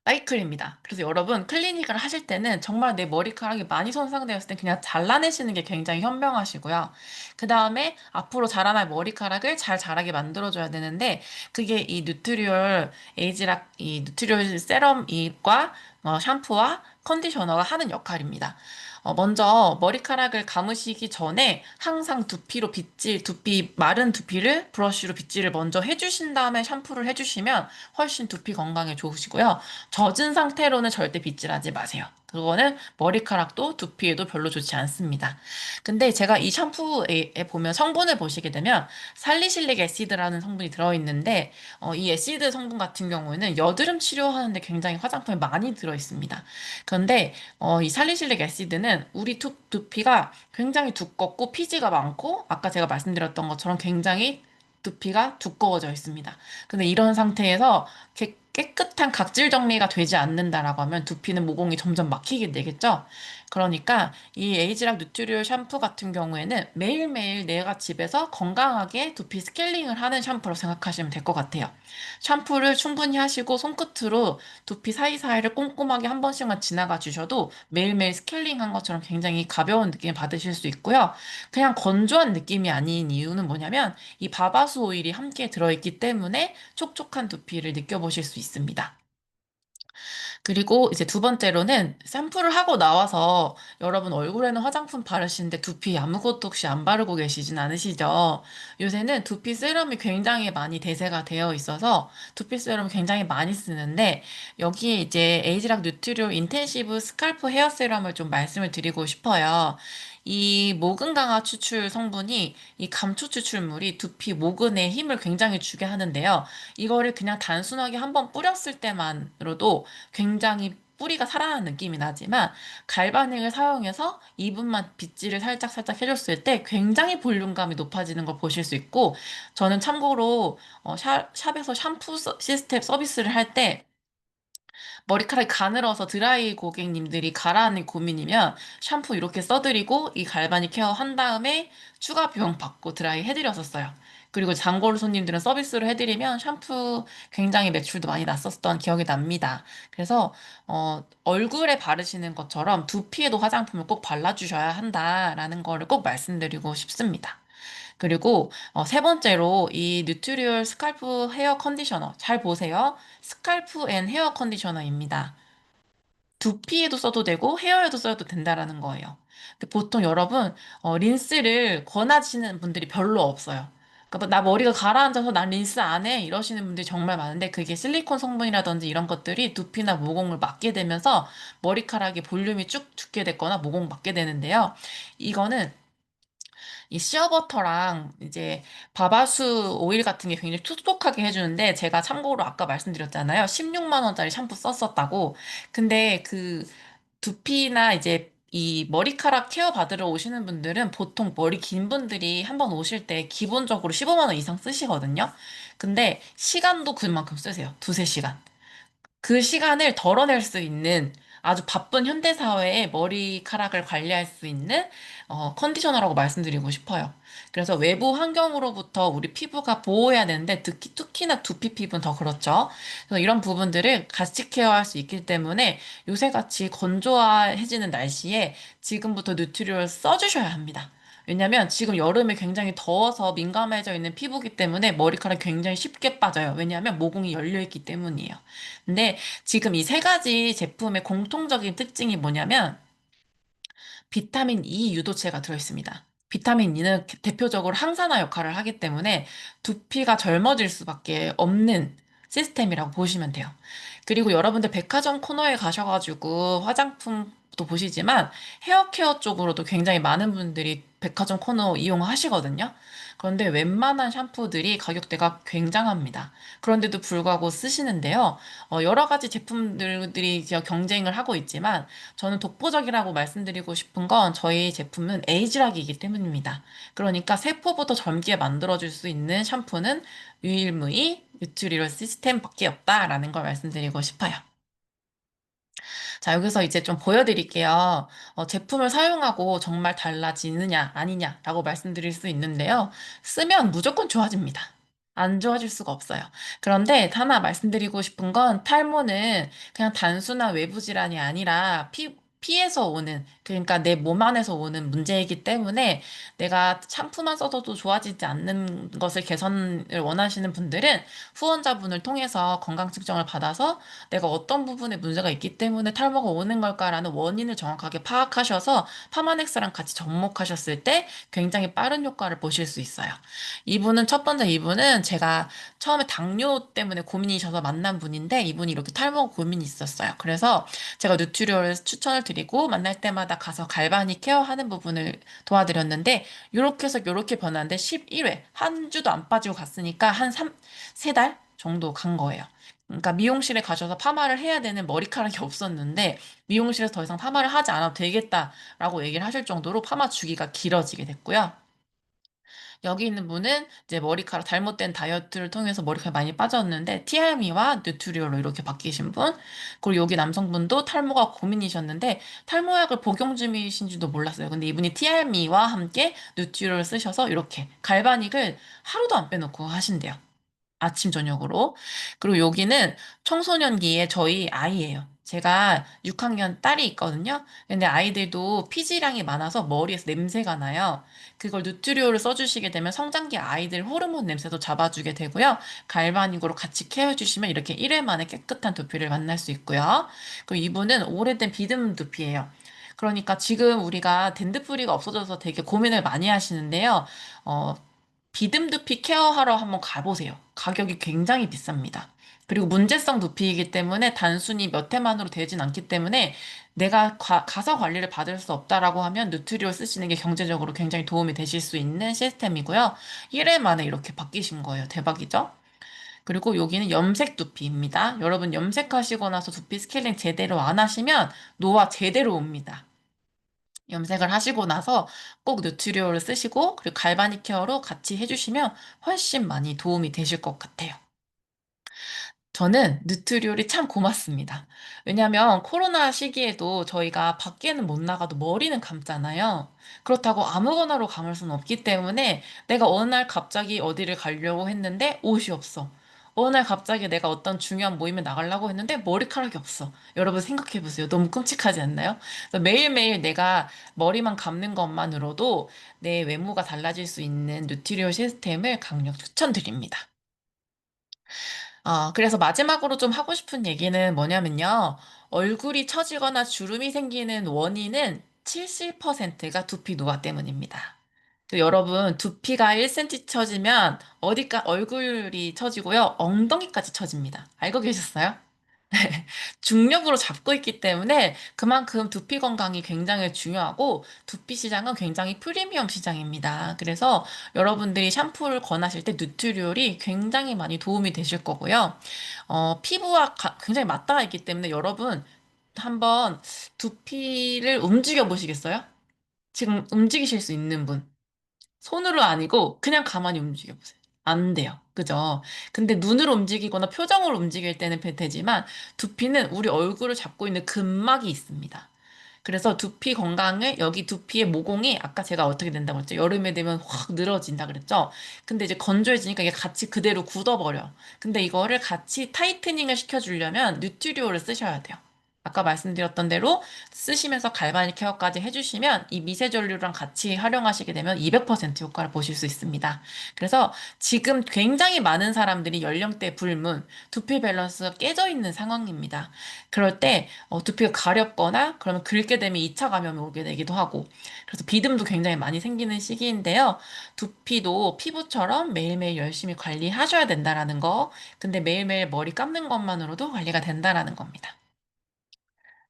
사이클입니다. 그래서 여러분 클리닉을 하실 때는 정말 내 머리카락이 많이 손상되었을 때 그냥 잘라내시는 게 굉장히 현명하시고요. 그 다음에 앞으로 자라날 머리카락을 잘 자라게 만들어줘야 되는데 그게 이 뉴트리올 에이지락 이 뉴트리올 세럼과 샴푸와 컨디셔너가 하는 역할입니다. 먼저 머리카락을 감으시기 전에 항상 두피 마른 두피를 브러쉬로 빗질을 먼저 해주신 다음에 샴푸를 해주시면 훨씬 두피 건강에 좋으시고요. 젖은 상태로는 절대 빗질하지 마세요. 그거는 머리카락도 두피에도 별로 좋지 않습니다. 근데 제가 이 샴푸에 보면 성분을 보시게 되면 살리실릭 애시드라는 성분이 들어있는데 이 애시드 성분 같은 경우에는 여드름 치료하는데 굉장히 화장품에 많이 들어있습니다. 그런데 이 살리실릭 애시드는 우리 두피가 굉장히 두껍고 피지가 많고 아까 제가 말씀드렸던 것처럼 굉장히 두피가 두꺼워져 있습니다. 근데 이런 상태에서 깨끗한 각질 정리가 되지 않는다라고 하면 두피는 모공이 점점 막히게 되겠죠? 그러니까 이 에이지락 뉴트리올 샴푸 같은 경우에는 매일매일 내가 집에서 건강하게 두피 스케일링을 하는 샴푸라고 생각하시면 될 것 같아요. 샴푸를 충분히 하시고 손끝으로 두피 사이사이를 꼼꼼하게 한 번씩만 지나가 주셔도 매일매일 스케일링한 것처럼 굉장히 가벼운 느낌을 받으실 수 있고요. 그냥 건조한 느낌이 아닌 이유는 뭐냐면 이 바바수 오일이 함께 들어있기 때문에 촉촉한 두피를 느껴보실 수 있습니다. 그리고 이제 두 번째로는 샴푸를 하고 나와서 여러분 얼굴에는 화장품 바르시는데 두피 아무것도 혹시 안 바르고 계시진 않으시죠? 요새는 두피 세럼이 굉장히 많이 대세가 되어 있어서 두피 세럼 굉장히 많이 쓰는데 여기에 이제 에이지락 뉴트리올 인텐시브 스칼프 헤어 세럼을 좀 말씀을 드리고 싶어요. 이 모근 강화 추출 성분이 이 감초 추출물이 두피 모근에 힘을 굉장히 주게 하는데요. 이거를 그냥 단순하게 한번 뿌렸을 때만으로도 굉장히 뿌리가 살아나는 느낌이 나지만 갈바닉을 사용해서 2분만 빗질을 살짝살짝 해줬을 때 굉장히 볼륨감이 높아지는 걸 보실 수 있고 저는 참고로 샵에서 샴푸 시스템 서비스를 할 때 머리카락이 가늘어서 드라이 고객님들이 가라앉는 고민이면 샴푸 이렇게 써드리고 이 갈바닉 케어 한 다음에 추가 비용 받고 드라이 해드렸었어요. 그리고 단골 손님들은 서비스로 해드리면 샴푸 굉장히 매출도 많이 났었던 기억이 납니다. 그래서 얼굴에 바르시는 것처럼 두피에도 화장품을 꼭 발라주셔야 한다라는 거를 꼭 말씀드리고 싶습니다. 그리고 세 번째로 이 뉴트리얼 스칼프 헤어 컨디셔너 잘 보세요. 스칼프 앤 헤어 컨디셔너입니다. 두피에도 써도 되고 헤어에도 써도 된다라는 거예요. 근데 보통 여러분 린스를 권하시는 분들이 별로 없어요. 그러니까 나 머리가 가라앉아서 난 린스 안 해 이러시는 분들이 정말 많은데 그게 실리콘 성분이라든지 이런 것들이 두피나 모공을 막게 되면서 머리카락에 볼륨이 쭉 죽게 됐거나 모공 막게 되는데요. 이거는 이 시어버터랑 이제 바바수 오일 같은 게 굉장히 촉촉하게 해주는데 제가 참고로 아까 말씀드렸잖아요. 16만 원짜리 샴푸 썼었다고. 근데 그 두피나 이제 이 머리카락 케어 받으러 오시는 분들은 보통 머리 긴 분들이 한번 오실 때 기본적으로 15만 원 이상 쓰시거든요. 근데 시간도 그만큼 쓰세요. 두세 시간. 그 시간을 덜어낼 수 있는 아주 바쁜 현대 사회에 머리카락을 관리할 수 있는 컨디셔너라고 말씀드리고 싶어요. 그래서 외부 환경으로부터 우리 피부가 보호해야 되는데 특히나 두피 피부는 더 그렇죠. 그래서 이런 부분들을 같이 케어할 수 있기 때문에 요새같이 건조해지는 날씨에 지금부터 뉴트리얼 써주셔야 합니다. 왜냐면 지금 여름에 굉장히 더워서 민감해져 있는 피부기 때문에 머리카락이 굉장히 쉽게 빠져요. 왜냐하면 모공이 열려 있기 때문이에요. 근데 지금 이 세 가지 제품의 공통적인 특징이 뭐냐면 비타민 E 유도체가 들어있습니다. 비타민 E는 대표적으로 항산화 역할을 하기 때문에 두피가 젊어질 수밖에 없는 시스템이라고 보시면 돼요. 그리고 여러분들 백화점 코너에 가셔가지고 화장품도 보시지만 헤어케어 쪽으로도 굉장히 많은 분들이 백화점 코너 이용하시거든요. 그런데 웬만한 샴푸들이 가격대가 굉장합니다. 그런데도 불구하고 쓰시는데요. 여러 가지 제품들이 이제 경쟁을 하고 있지만 저는 독보적이라고 말씀드리고 싶은 건 저희 제품은 에이즈락이기 때문입니다. 그러니까 세포부터 젊게 만들어줄 수 있는 샴푸는 유일무이 뉴트리럴 시스템밖에 없다라는 걸 말씀드리고 싶어요. 자, 여기서 이제 좀 보여드릴게요. 제품을 사용하고 정말 달라지느냐, 아니냐라고 말씀드릴 수 있는데요. 쓰면 무조건 좋아집니다. 안 좋아질 수가 없어요. 그런데 하나 말씀드리고 싶은 건 탈모는 그냥 단순한 외부 질환이 아니라 피에서 오는, 그러니까 내 몸 안에서 오는 문제이기 때문에 내가 샴푸만 써도 좋아지지 않는 것을 개선을 원하시는 분들은 후원자분을 통해서 건강 측정을 받아서 내가 어떤 부분에 문제가 있기 때문에 탈모가 오는 걸까라는 원인을 정확하게 파악하셔서 파마넥스랑 같이 접목하셨을 때 굉장히 빠른 효과를 보실 수 있어요. 첫 번째 이분은 제가 처음에 당뇨 때문에 고민이셔서 만난 분인데 이분이 이렇게 탈모 고민이 있었어요. 그래서 제가 뉴트리얼 추천을 드리고 만날 때마다 가서 갈바닉 케어하는 부분을 도와드렸는데 이렇게 해서 이렇게 변하는데 11회 한 주도 안 빠지고 갔으니까 한 3달 정도 간 거예요. 그러니까 미용실에 가셔서 파마를 해야 되는 머리카락이 없었는데 미용실에서 더 이상 파마를 하지 않아도 되겠다라고 얘기를 하실 정도로 파마 주기가 길어지게 됐고요. 여기 있는 분은 이제 머리카락 잘못된 다이어트를 통해서 머리카락이 많이 빠졌는데 티알미와 뉴트리얼로 이렇게 바뀌신 분. 그리고 여기 남성분도 탈모가 고민이셨는데 탈모약을 복용 중이신지도 몰랐어요. 근데 이분이 티알미와 함께 뉴트리얼을 쓰셔서 이렇게 갈바닉을 하루도 안 빼놓고 하신대요. 아침, 저녁으로. 그리고 여기는 청소년기에 저희 아이예요. 제가 6학년 딸이 있거든요. 근데 아이들도 피지량이 많아서 머리에서 냄새가 나요. 그걸 누트리오를 써주시게 되면 성장기 아이들 호르몬 냄새도 잡아주게 되고요. 갈바닉으로 같이 케어해주시면 이렇게 1회 만에 깨끗한 두피를 만날 수 있고요. 그리고 이분은 오래된 비듬 두피예요. 그러니까 지금 우리가 댄드프리가 없어져서 되게 고민을 많이 하시는데요. 어, 비듬 두피 케어하러 한번 가보세요. 가격이 굉장히 비쌉니다. 그리고 문제성 두피이기 때문에 단순히 몇 회만으로 되진 않기 때문에 내가 가서 관리를 받을 수 없다라고 하면 누트리올 쓰시는 게 경제적으로 굉장히 도움이 되실 수 있는 시스템이고요. 1회 만에 이렇게 바뀌신 거예요. 대박이죠? 그리고 여기는 염색 두피입니다. 여러분 염색하시고 나서 두피 스케일링 제대로 안 하시면 노화 제대로 옵니다. 염색을 하시고 나서 꼭 뉴트리올을 쓰시고 그리고 갈바닉 케어로 같이 해주시면 훨씬 많이 도움이 되실 것 같아요. 저는 뉴트리올이 참 고맙습니다. 왜냐하면 코로나 시기에도 저희가 밖에는 못 나가도 머리는 감잖아요. 그렇다고 아무거나로 감을 수는 없기 때문에 내가 어느 날 갑자기 어디를 가려고 했는데 옷이 없어. 어느 날 갑자기 내가 어떤 중요한 모임에 나가려고 했는데 머리카락이 없어. 여러분 생각해 보세요. 너무 끔찍하지 않나요? 그래서 매일매일 내가 머리만 감는 것만으로도 내 외모가 달라질 수 있는 뉴트리올 시스템을 강력 추천드립니다. 그래서 마지막으로 좀 하고 싶은 얘기는 뭐냐면요. 얼굴이 처지거나 주름이 생기는 원인은 70%가 두피 노화 때문입니다. 여러분, 두피가 1cm 처지면 얼굴이 처지고요. 엉덩이까지 처집니다. 알고 계셨어요? 중력으로 잡고 있기 때문에 그만큼 두피 건강이 굉장히 중요하고 두피 시장은 굉장히 프리미엄 시장입니다. 그래서 여러분들이 샴푸를 권하실 때 뉴트리올이 굉장히 많이 도움이 되실 거고요. 피부와 굉장히 맞닿아 있기 때문에 여러분 한번 두피를 움직여 보시겠어요? 지금 움직이실 수 있는 분. 손으로 아니고 그냥 가만히 움직여 보세요. 안 돼요. 그죠? 근데 눈을 움직이거나 표정을 움직일 때는 되지만 두피는 우리 얼굴을 잡고 있는 근막이 있습니다. 그래서 두피 건강을 여기 두피의 모공이 아까 제가 어떻게 된다고 했죠? 여름에 되면 확 늘어진다 그랬죠? 근데 이제 건조해지니까 이게 같이 그대로 굳어버려. 근데 이거를 같이 타이트닝을 시켜주려면 뉴트리오를 쓰셔야 돼요. 아까 말씀드렸던 대로 쓰시면서 갈바닉 케어까지 해주시면 이 미세전류랑 같이 활용하시게 되면 200% 효과를 보실 수 있습니다. 그래서 지금 굉장히 많은 사람들이 연령대 불문, 두피 밸런스가 깨져 있는 상황입니다. 그럴 때 두피가 가렵거나 그러면 긁게 되면 2차 감염이 오게 되기도 하고 그래서 비듬도 굉장히 많이 생기는 시기인데요. 두피도 피부처럼 매일매일 열심히 관리하셔야 된다라는 거. 근데 매일매일 머리 감는 것만으로도 관리가 된다라는 겁니다.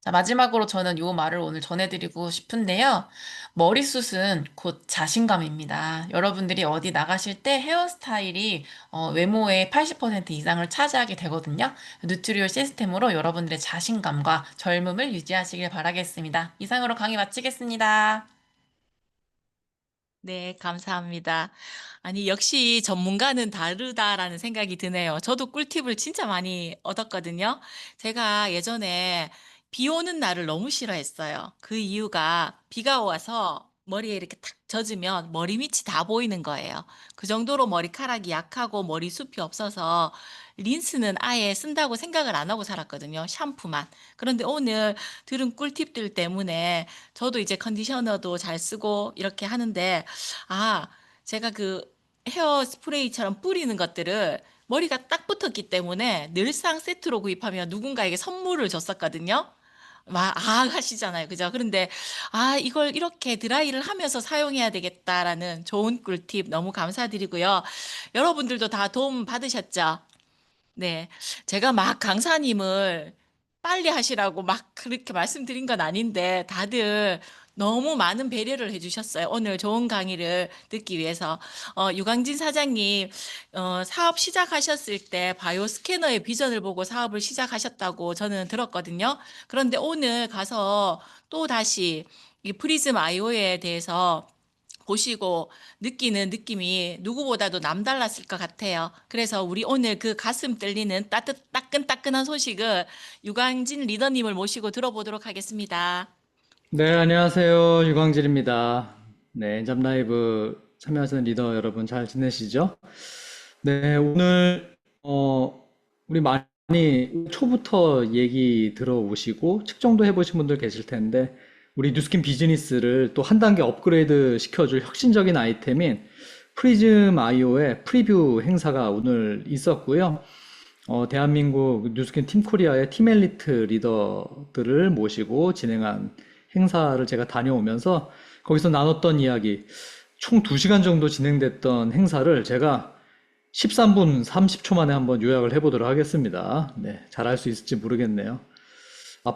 자, 마지막으로 저는 요 말을 오늘 전해드리고 싶은데요. 머리숱은 곧 자신감입니다. 여러분들이 어디 나가실 때 헤어스타일이 외모의 80% 이상을 차지하게 되거든요. 뉴트리올 시스템으로 여러분들의 자신감과 젊음을 유지하시길 바라겠습니다. 이상으로 강의 마치겠습니다. 네, 감사합니다. 아니, 역시 전문가는 다르다라는 생각이 드네요. 저도 꿀팁을 진짜 많이 얻었거든요. 제가 예전에 비 오는 날을 너무 싫어했어요. 그 이유가 비가 와서 머리에 이렇게 탁 젖으면 머리 밑이 다 보이는 거예요. 그 정도로 머리카락이 약하고 머리숱이 없어서 린스는 아예 쓴다고 생각을 안 하고 살았거든요. 샴푸만. 그런데 오늘 들은 꿀팁들 때문에 저도 이제 컨디셔너도 잘 쓰고 이렇게 하는데, 아, 제가 그 헤어 스프레이처럼 뿌리는 것들을 머리가 딱 붙었기 때문에 늘상 세트로 구입하면 누군가에게 선물을 줬었거든요. 하시잖아요. 그죠? 그런데, 이걸 이렇게 드라이를 하면서 사용해야 되겠다라는 좋은 꿀팁 너무 감사드리고요. 여러분들도 다 도움 받으셨죠? 네. 제가 막 강사님을 빨리 하시라고 막 그렇게 말씀드린 건 아닌데 다들 너무 많은 배려를 해주셨어요. 오늘 좋은 강의를 듣기 위해서. 유광진 사장님, 사업 시작하셨을 때 바이오 스캐너의 비전을 보고 사업을 시작하셨다고 저는 들었거든요. 그런데 오늘 가서 또 다시 이 프리즘 IO에 대해서 보시고 느끼는 느낌이 누구보다도 남달랐을 것 같아요. 그래서 우리 오늘 그 가슴 떨리는 따끈따끈한 소식을 유광진 리더님을 모시고 들어보도록 하겠습니다. 네, 안녕하세요. 유광진입니다. 네, 엔잡 라이브 참여하시는 리더 여러분 잘 지내시죠? 네, 오늘, 우리 많이 초부터 얘기 들어오시고 측정도 해보신 분들 계실 텐데, 우리 뉴스킨 비즈니스를 또 한 단계 업그레이드 시켜줄 혁신적인 아이템인 프리즘 IO의 프리뷰 행사가 오늘 있었고요. 대한민국 뉴스킨 팀 코리아의 팀 엘리트 리더들을 모시고 진행한 행사를 제가 다녀오면서 거기서 나눴던 이야기, 총 2시간 정도 진행됐던 행사를 제가 13분 30초 만에 한번 요약을 해보도록 하겠습니다. 네, 잘할 수 있을지 모르겠네요.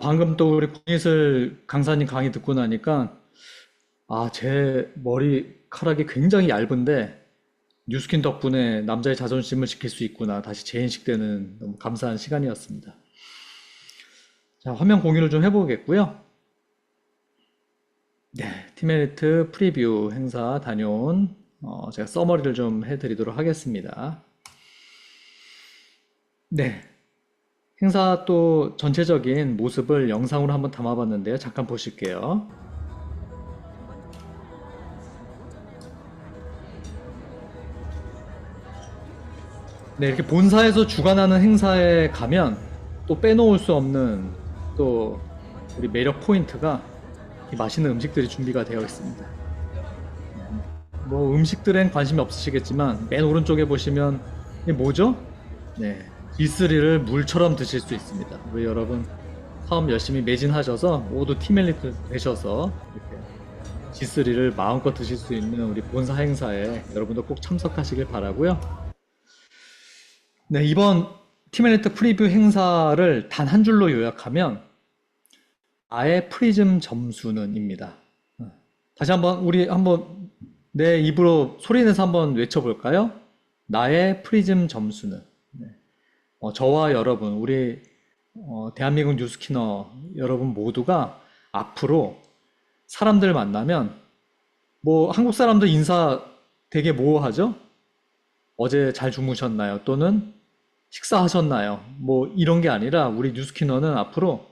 방금 또 우리 권희슬 강사님 강의 듣고 나니까, 제 머리카락이 굉장히 얇은데, 뉴스킨 덕분에 남자의 자존심을 지킬 수 있구나. 다시 재인식되는 너무 감사한 시간이었습니다. 자, 화면 공유를 좀 해보겠고요. 네, 팀메리트 프리뷰 행사 다녀온 제가 서머리를 좀 해드리도록 하겠습니다. 네, 행사 또 전체적인 모습을 영상으로 한번 담아봤는데요. 잠깐 보실게요. 네, 이렇게 본사에서 주관하는 행사에 가면 또 빼놓을 수 없는 또 우리 매력 포인트가 이 맛있는 음식들이 준비가 되어 있습니다. 뭐 음식들엔 관심이 없으시겠지만 맨 오른쪽에 보시면 이게 뭐죠? 네, G3를 물처럼 드실 수 있습니다. 우리 여러분 사업 열심히 매진하셔서 모두 팀멜리트 되셔서 이렇게 G3를 마음껏 드실 수 있는 우리 본사 행사에 여러분도 꼭 참석하시길 바라고요. 네, 이번 팀멜리트 프리뷰 행사를 단 한 줄로 요약하면 나의 프리즘 점수는입니다. 다시 한번 우리 한번 내 입으로 소리내서 한번 외쳐볼까요? 나의 프리즘 점수는. 네. 저와 여러분, 우리 대한민국 뉴스키너 여러분 모두가 앞으로 사람들 만나면 뭐 한국 사람들 인사 되게 뭐 하죠? 어제 잘 주무셨나요? 또는 식사하셨나요? 뭐 이런 게 아니라 우리 뉴스캐너는 앞으로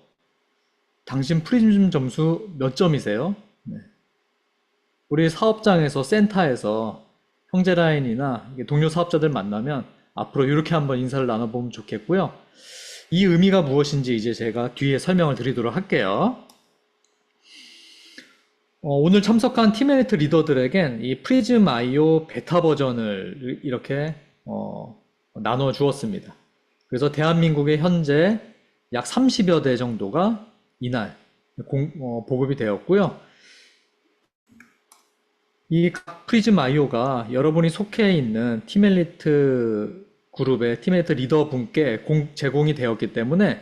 당신 프리즘 점수 몇 점이세요? 네. 우리 사업장에서 센터에서 형제라인이나 동료 사업자들 만나면 앞으로 이렇게 한번 인사를 나눠보면 좋겠고요. 이 의미가 무엇인지 이제 제가 뒤에 설명을 드리도록 할게요. 오늘 참석한 팀메이트 리더들에겐 이 프리즘 IO 베타 버전을 이렇게 나눠 주었습니다. 그래서 대한민국에 현재 약 30여 대 정도가 이날 보급이 되었고요. 이 프리즘 IO가 여러분이 속해 있는 팀엘리트 그룹의 팀엘리트 리더분께 제공이 되었기 때문에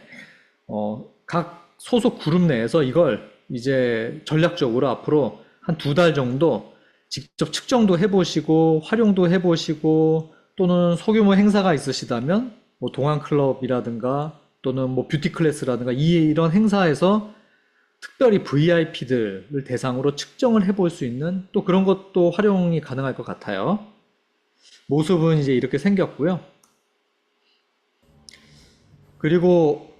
각 소속 그룹 내에서 이걸 이제 전략적으로 앞으로 한 2달 정도 직접 측정도 해보시고 활용도 해보시고 또는 소규모 행사가 있으시다면 뭐 동안클럽이라든가 또는 뭐 뷰티 클래스라든가 이런 행사에서 특별히 VIP들을 대상으로 측정을 해볼 수 있는 또 그런 것도 활용이 가능할 것 같아요. 모습은 이제 이렇게 생겼고요. 그리고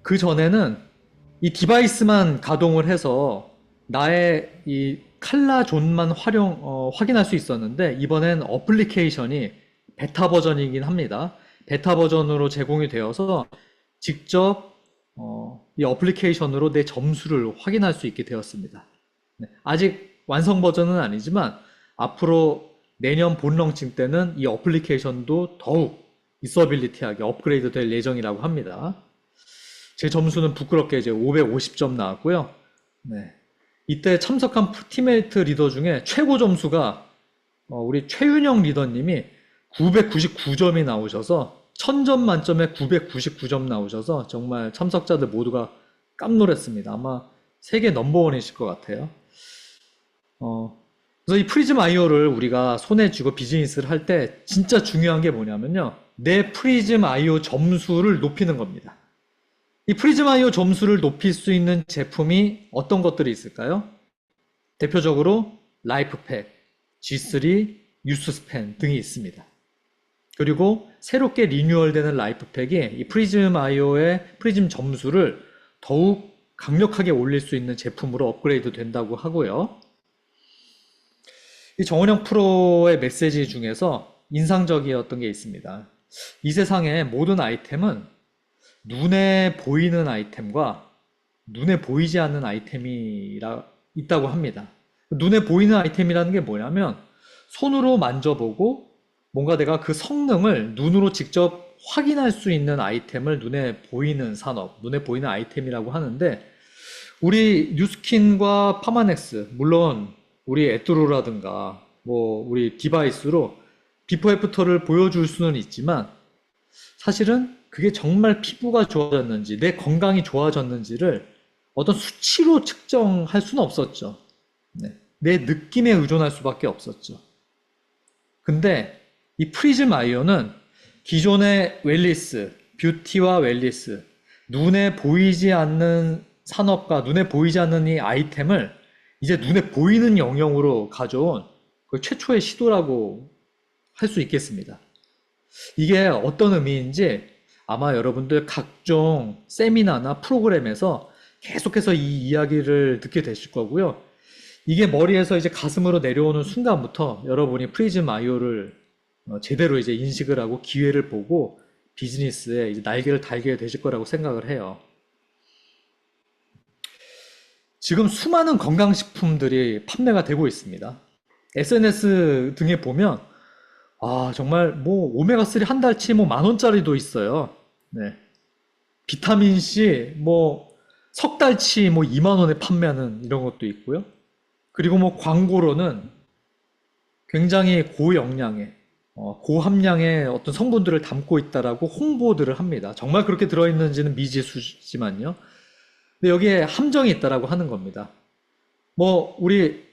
그 전에는 이 디바이스만 가동을 해서 나의 이 칼라존만 확인할 수 있었는데 이번엔 어플리케이션이 베타 버전이긴 합니다. 베타 버전으로 제공이 되어서 직접 이 어플리케이션으로 내 점수를 확인할 수 있게 되었습니다. 네, 아직 완성 버전은 아니지만 앞으로 내년 본 런칭 때는 이 어플리케이션도 더욱 유서빌리티하게 업그레이드 될 예정이라고 합니다. 제 점수는 부끄럽게 이제 550점 나왔고요. 네. 이때 참석한 팀메이트 리더 중에 최고 점수가 우리 최윤영 리더님이 999점이 나오셔서 1000점 만점에 999점 나오셔서 정말 참석자들 모두가 깜놀했습니다. 아마 세계 넘버원이실 것 같아요. 그래서 이 프리즘 IO를 우리가 손에 쥐고 비즈니스를 할 때 진짜 중요한 게 뭐냐면요. 내 프리즘 IO 점수를 높이는 겁니다. 이 프리즘 IO 점수를 높일 수 있는 제품이 어떤 것들이 있을까요? 대표적으로 라이프팩, G3, 유스스펜 등이 있습니다. 그리고 새롭게 리뉴얼되는 라이프팩이 이 프리즘 IO의 프리즘 점수를 더욱 강력하게 올릴 수 있는 제품으로 업그레이드 된다고 하고요. 이 정원영 프로의 메시지 중에서 인상적이었던 게 있습니다. 이 세상의 모든 아이템은 눈에 보이는 아이템과 눈에 보이지 않는 아이템이 있다고 합니다. 눈에 보이는 아이템이라는 게 뭐냐면 손으로 만져보고 뭔가 내가 그 성능을 눈으로 직접 확인할 수 있는 아이템을 눈에 보이는 산업, 눈에 보이는 아이템이라고 하는데 우리 뉴스킨과 파마넥스, 물론 우리 에뚜루라든가 뭐 우리 디바이스로 비포 애프터를 보여줄 수는 있지만 사실은 그게 정말 피부가 좋아졌는지 내 건강이 좋아졌는지를 어떤 수치로 측정할 수는 없었죠. 네. 내 느낌에 의존할 수밖에 없었죠. 근데 이 프리즘 아이오는 기존의 웰리스, 뷰티와 웰리스, 눈에 보이지 않는 산업과 눈에 보이지 않는 이 아이템을 이제 눈에 보이는 영역으로 가져온 그 최초의 시도라고 할 수 있겠습니다. 이게 어떤 의미인지 아마 여러분들 각종 세미나나 프로그램에서 계속해서 이 이야기를 듣게 되실 거고요. 이게 머리에서 이제 가슴으로 내려오는 순간부터 여러분이 프리즘 IO를 제대로 이제 인식을 하고 기회를 보고 비즈니스에 이제 날개를 달게 되실 거라고 생각을 해요. 지금 수많은 건강식품들이 판매가 되고 있습니다. SNS 등에 보면 정말 뭐 오메가3 한 달치 뭐 10,000원짜리도 있어요. 네. 비타민C 뭐 석 달치 뭐 20,000원에 판매하는 이런 것도 있고요. 그리고 뭐 광고로는 굉장히 고영양의 고함량의 어떤 성분들을 담고 있다라고 홍보들을 합니다. 정말 그렇게 들어있는지는 미지수지만요. 근데 여기에 함정이 있다라고 하는 겁니다. 뭐 우리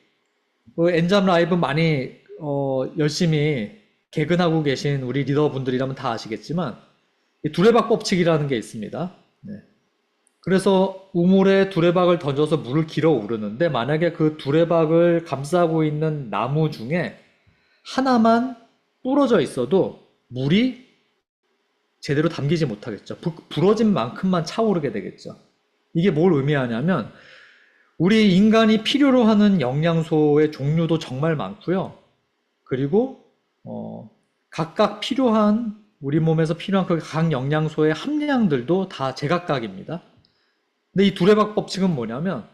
엔잡 라이브 많이 열심히 개근하고 계신 우리 리더분들이라면 다 아시겠지만 이 두레박 법칙이라는 게 있습니다. 네. 그래서 우물에 두레박을 던져서 물을 길어 오르는데 만약에 그 두레박을 감싸고 있는 나무 중에 하나만 부러져 있어도 물이 제대로 담기지 못하겠죠. 부러진 만큼만 차오르게 되겠죠. 이게 뭘 의미하냐면 우리 인간이 필요로 하는 영양소의 종류도 정말 많고요. 그리고 각각 필요한 우리 몸에서 필요한 그 각 영양소의 함량들도 다 제각각입니다. 근데 이 두레박 법칙은 뭐냐면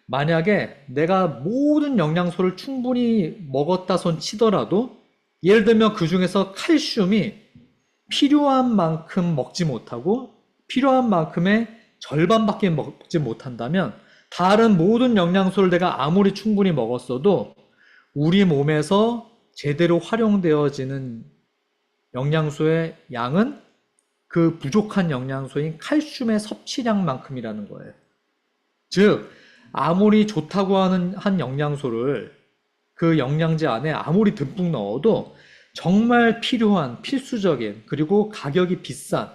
만약에 내가 모든 영양소를 충분히 먹었다 손 치더라도 예를 들면 그 중에서 칼슘이 필요한 만큼 먹지 못하고 필요한 만큼의 절반밖에 먹지 못한다면 다른 모든 영양소를 내가 아무리 충분히 먹었어도 우리 몸에서 제대로 활용되어지는 영양소의 양은 그 부족한 영양소인 칼슘의 섭취량만큼이라는 거예요. 즉 아무리 좋다고 하는 한 영양소를 그 영양제 안에 아무리 듬뿍 넣어도 정말 필요한 필수적인 그리고 가격이 비싼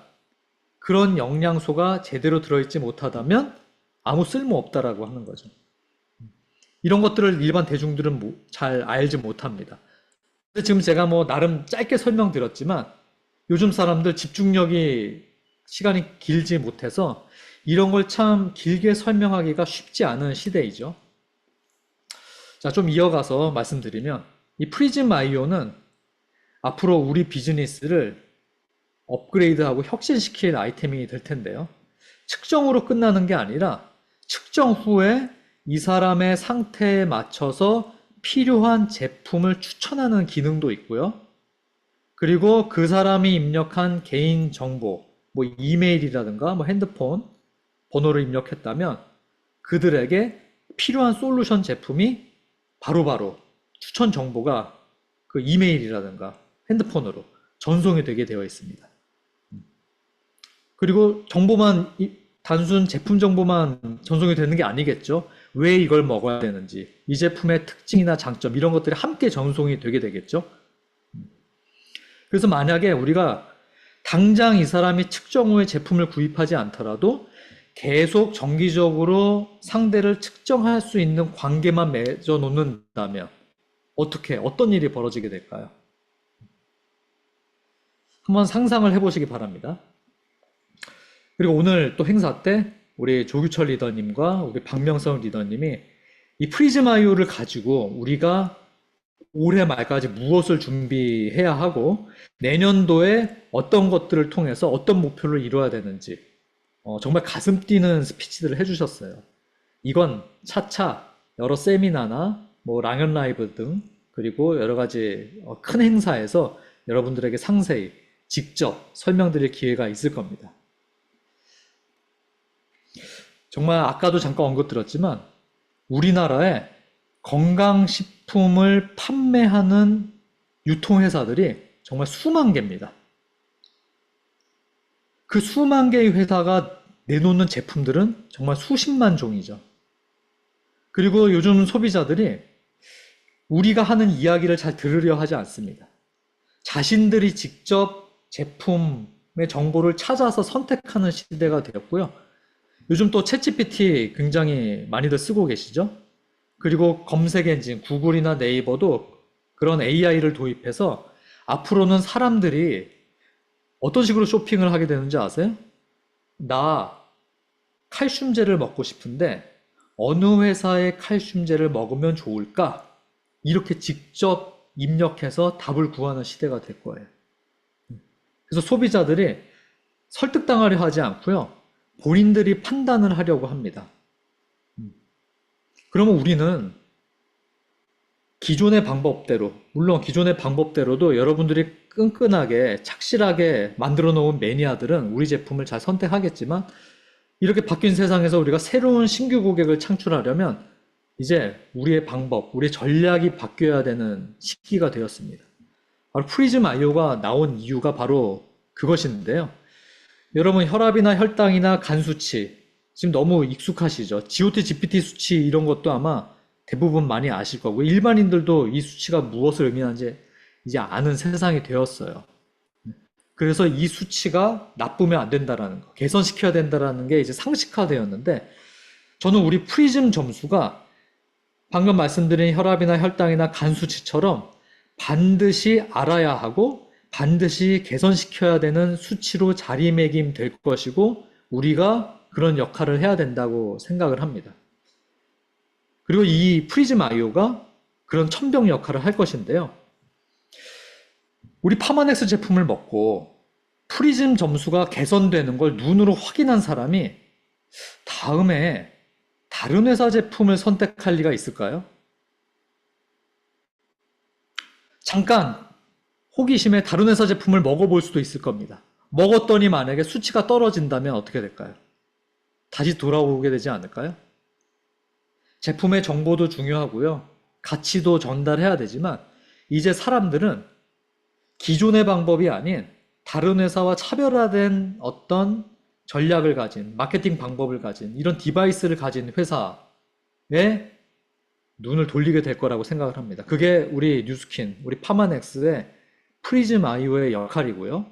그런 영양소가 제대로 들어있지 못하다면 아무 쓸모 없다라고 하는 거죠. 이런 것들을 일반 대중들은 잘 알지 못합니다. 근데 지금 제가 나름 짧게 설명드렸지만 요즘 사람들 집중력이 시간이 길지 못해서 이런 걸 참 길게 설명하기가 쉽지 않은 시대이죠. 자, 좀 이어가서 말씀드리면 이 프리즘 아이오는 앞으로 우리 비즈니스를 업그레이드하고 혁신시킬 아이템이 될 텐데요. 측정으로 끝나는 게 아니라 측정 후에 이 사람의 상태에 맞춰서 필요한 제품을 추천하는 기능도 있고요. 그리고 그 사람이 입력한 개인 정보, 이메일이라든가 핸드폰 번호를 입력했다면 그들에게 필요한 솔루션 제품이 바로바로 추천 정보가 그 이메일이라든가 핸드폰으로 전송이 되게 되어 있습니다. 그리고 단순 제품 정보만 전송이 되는 게 아니겠죠. 왜 이걸 먹어야 되는지, 이 제품의 특징이나 장점 이런 것들이 함께 전송이 되게 되겠죠. 그래서 만약에 우리가 당장 이 사람이 측정 후에 제품을 구입하지 않더라도 계속 정기적으로 상대를 측정할 수 있는 관계만 맺어 놓는다면 어떤 일이 벌어지게 될까요? 한번 상상을 해보시기 바랍니다. 그리고 오늘 또 행사 때 우리 조규철 리더님과 우리 박명성 리더님이 이 프리즘 아이오를 가지고 우리가 올해 말까지 무엇을 준비해야 하고 내년도에 어떤 것들을 통해서 어떤 목표를 이루어야 되는지 정말 가슴 뛰는 스피치들을 해주셨어요. 이건 차차 여러 세미나나 랑연 라이브 등 그리고 여러 가지 큰 행사에서 여러분들에게 상세히 직접 설명드릴 기회가 있을 겁니다. 정말 아까도 잠깐 언급드렸지만 우리나라에 건강식품을 판매하는 유통회사들이 정말 수만 개입니다. 그 수만 개의 회사가 내놓는 제품들은 정말 수십만 종이죠. 그리고 요즘 소비자들이 우리가 하는 이야기를 잘 들으려 하지 않습니다. 자신들이 직접 제품의 정보를 찾아서 선택하는 시대가 되었고요. 요즘 또 챗GPT 굉장히 많이들 쓰고 계시죠? 그리고 검색 엔진, 구글이나 네이버도 그런 AI를 도입해서 앞으로는 사람들이 어떤 식으로 쇼핑을 하게 되는지 아세요? 나 칼슘제를 먹고 싶은데 어느 회사의 칼슘제를 먹으면 좋을까? 이렇게 직접 입력해서 답을 구하는 시대가 될 거예요. 그래서 소비자들이 설득당하려 하지 않고요. 본인들이 판단을 하려고 합니다. 그러면 우리는 기존의 방법대로, 물론 기존의 방법대로도 여러분들이 끈끈하게 착실하게 만들어 놓은 매니아들은 우리 제품을 잘 선택하겠지만 이렇게 바뀐 세상에서 우리가 새로운 신규 고객을 창출하려면 이제 우리의 방법, 우리의 전략이 바뀌어야 되는 시기가 되었습니다. 바로 프리즘 아이오가 나온 이유가 바로 그것인데요. 여러분 혈압이나 혈당이나 간 수치 지금 너무 익숙하시죠? GOT, GPT 수치 이런 것도 아마 대부분 많이 아실 거고 일반인들도 이 수치가 무엇을 의미하는지 이제 아는 세상이 되었어요. 그래서 이 수치가 나쁘면 안 된다라는 거, 개선시켜야 된다라는 게 이제 상식화되었는데 저는 우리 프리즘 점수가 방금 말씀드린 혈압이나 혈당이나 간 수치처럼 반드시 알아야 하고 반드시 개선시켜야 되는 수치로 자리매김될 것이고 우리가 그런 역할을 해야 된다고 생각을 합니다. 그리고 이 프리즘 IO가 그런 천병 역할을 할 것인데요. 우리 파마넥스 제품을 먹고 프리즘 점수가 개선되는 걸 눈으로 확인한 사람이 다음에 다른 회사 제품을 선택할 리가 있을까요? 잠깐 호기심에 다른 회사 제품을 먹어볼 수도 있을 겁니다. 먹었더니 만약에 수치가 떨어진다면 어떻게 될까요? 다시 돌아오게 되지 않을까요? 제품의 정보도 중요하고요. 가치도 전달해야 되지만 이제 사람들은 기존의 방법이 아닌 다른 회사와 차별화된 어떤 전략을 가진, 마케팅 방법을 가진 이런 디바이스를 가진 회사에 눈을 돌리게 될 거라고 생각을 합니다. 그게 우리 뉴스킨, 우리 파마넥스의 프리즘 IO의 역할이고요.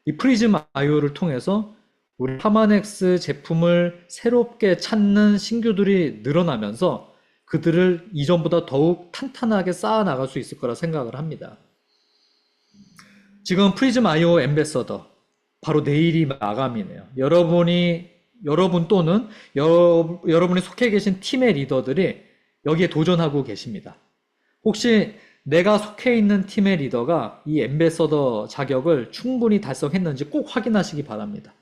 이 프리즘 IO를 통해서 우리 파마넥스 제품을 새롭게 찾는 신규들이 늘어나면서 그들을 이전보다 더욱 탄탄하게 쌓아 나갈 수 있을 거라 생각을 합니다. 지금 프리즘 IO 앰베서더 바로 내일이 마감이네요. 여러분 또는 여러분이 속해 계신 팀의 리더들이 여기에 도전하고 계십니다. 혹시 내가 속해 있는 팀의 리더가 이 앰베서더 자격을 충분히 달성했는지 꼭 확인하시기 바랍니다.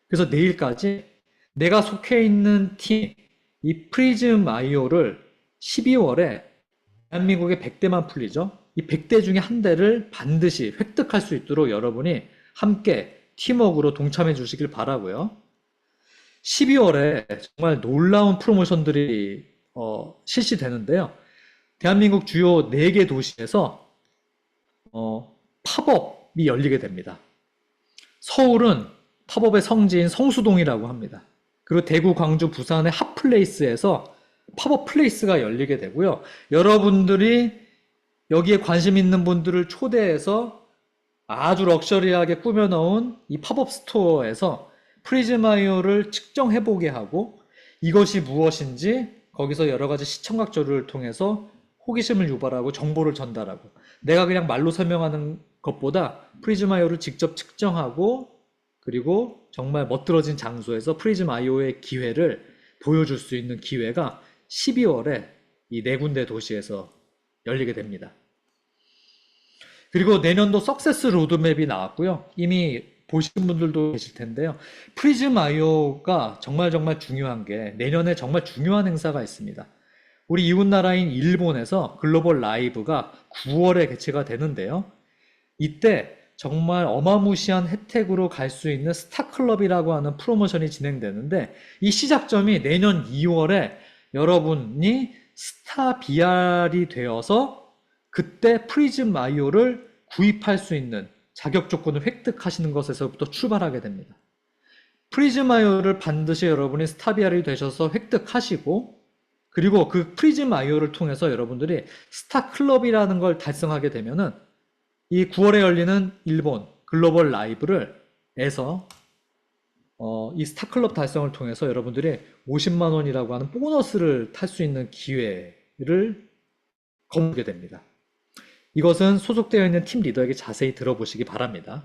그래서 내일까지 내가 속해 있는 팀, 이 프리즘 IO를 12월에 대한민국에 100대만 풀리죠. 이 100대 중에 한 대를 반드시 획득할 수 있도록 여러분이 함께 팀워크로 동참해 주시길 바라고요. 12월에 정말 놀라운 프로모션들이 실시되는데요. 대한민국 주요 4개 도시에서 팝업이 열리게 됩니다. 서울은 팝업의 성지인 성수동이라고 합니다. 그리고 대구, 광주, 부산의 핫플레이스에서 팝업 플레이스가 열리게 되고요. 여러분들이 여기에 관심 있는 분들을 초대해서 아주 럭셔리하게 꾸며놓은 이 팝업 스토어에서 프리즘 IO를 측정해보게 하고 이것이 무엇인지 거기서 여러 가지 시청각조를 통해서 호기심을 유발하고 정보를 전달하고 내가 그냥 말로 설명하는 것보다 프리즘 IO를 직접 측정하고 그리고 정말 멋들어진 장소에서 프리즘 IO의 기회를 보여줄 수 있는 기회가 12월에 이 4군데 도시에서 열리게 됩니다. 그리고 내년도 석세스 로드맵이 나왔고요. 이미 보신 분들도 계실 텐데요. 프리즘 IO가 정말 중요한 게 내년에 정말 중요한 행사가 있습니다. 우리 이웃나라인 일본에서 글로벌 라이브가 9월에 개최가 되는데요. 이때 정말 어마무시한 혜택으로 갈 수 있는 스타클럽이라고 하는 프로모션이 진행되는데 이 시작점이 내년 2월에 여러분이 스타 BR이 되어서 그때 프리즘 IO를 구입할 수 있는 자격 조건을 획득하시는 것에서부터 출발하게 됩니다. 프리즘 IO를 반드시 여러분이 스타 BR이 되셔서 획득하시고 그리고 그 프리즘 IO를 통해서 여러분들이 스타 클럽이라는 걸 달성하게 되면은 이 9월에 열리는 일본 글로벌 라이브를 해서 이 스타클럽 달성을 통해서 여러분들이 50만 원이라고 하는 보너스를 탈 수 있는 기회를 거두게 됩니다. 이것은 소속되어 있는 팀 리더에게 자세히 들어보시기 바랍니다.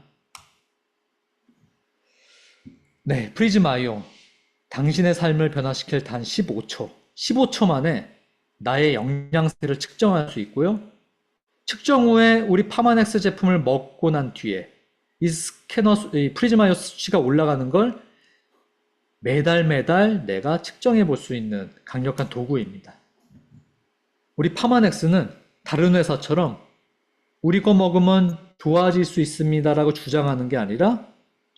네, 프리즘 IO. 당신의 삶을 변화시킬 단 15초. 15초 만에 나의 영양세를 측정할 수 있고요. 측정 후에 우리 파마넥스 제품을 먹고 난 뒤에 이 이 프리즘 IO 수치가 올라가는 걸 매달 내가 측정해 볼 수 있는 강력한 도구입니다. 우리 파마넥스는 다른 회사처럼 우리 거 먹으면 좋아질 수 있습니다라고 주장하는 게 아니라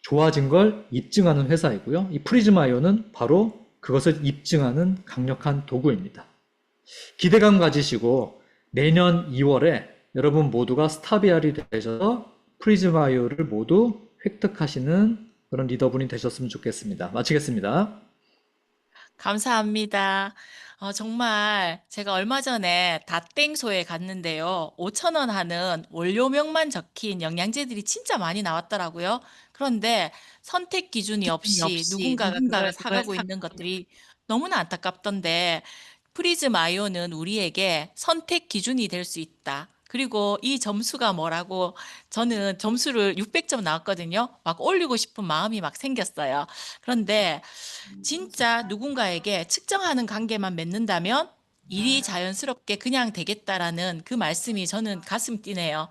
좋아진 걸 입증하는 회사이고요. 이 프리즘 IO는 바로 그것을 입증하는 강력한 도구입니다. 기대감 가지시고 내년 2월에 여러분 모두가 스타비알이 되셔서 프리즘 IO를 모두 획득하시는 그런 리더분이 되셨으면 좋겠습니다. 마치겠습니다. 감사합니다. 정말 제가 얼마 전에 닷땡소에 갔는데요. 5,000원 하는 원료명만 적힌 영양제들이 진짜 많이 나왔더라고요. 그런데 선택 기준이 없이 누군가가 그걸 사가고 있는 것들이 너무나 안타깝던데 프리즘 아이오는 우리에게 선택 기준이 될 수 있다. 그리고 이 점수가 뭐라고 저는 점수를 600점 나왔거든요. 막 올리고 싶은 마음이 막 생겼어요. 그런데 진짜 누군가에게 측정하는 관계만 맺는다면 일이 자연스럽게 그냥 되겠다라는 그 말씀이 저는 가슴 뛰네요.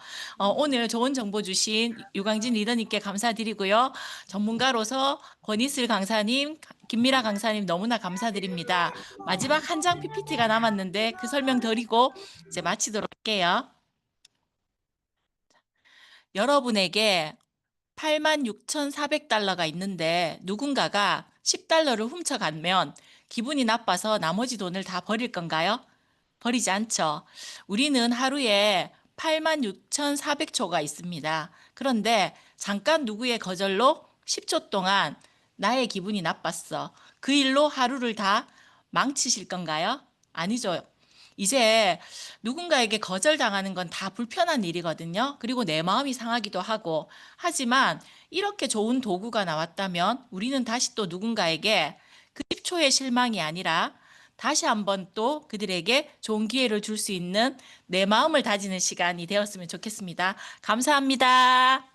오늘 좋은 정보 주신 유광진 리더님께 감사드리고요. 전문가로서 권희슬 강사님, 김미라 강사님 너무나 감사드립니다. 마지막 한 장 PPT가 남았는데 그 설명 드리고 이제 마치도록 할게요. 여러분에게 86,400달러가 있는데 누군가가 10달러를 훔쳐가면 기분이 나빠서 나머지 돈을 다 버릴 건가요? 버리지 않죠. 우리는 하루에 86,400초가 있습니다. 그런데 잠깐 누구의 거절로 10초 동안 나의 기분이 나빴어. 그 일로 하루를 다 망치실 건가요? 아니죠. 이제 누군가에게 거절당하는 건 다 불편한 일이거든요. 그리고 내 마음이 상하기도 하고. 하지만 이렇게 좋은 도구가 나왔다면 우리는 다시 또 누군가에게 그 10초의 실망이 아니라 다시 한번 또 그들에게 좋은 기회를 줄 수 있는 내 마음을 다지는 시간이 되었으면 좋겠습니다. 감사합니다.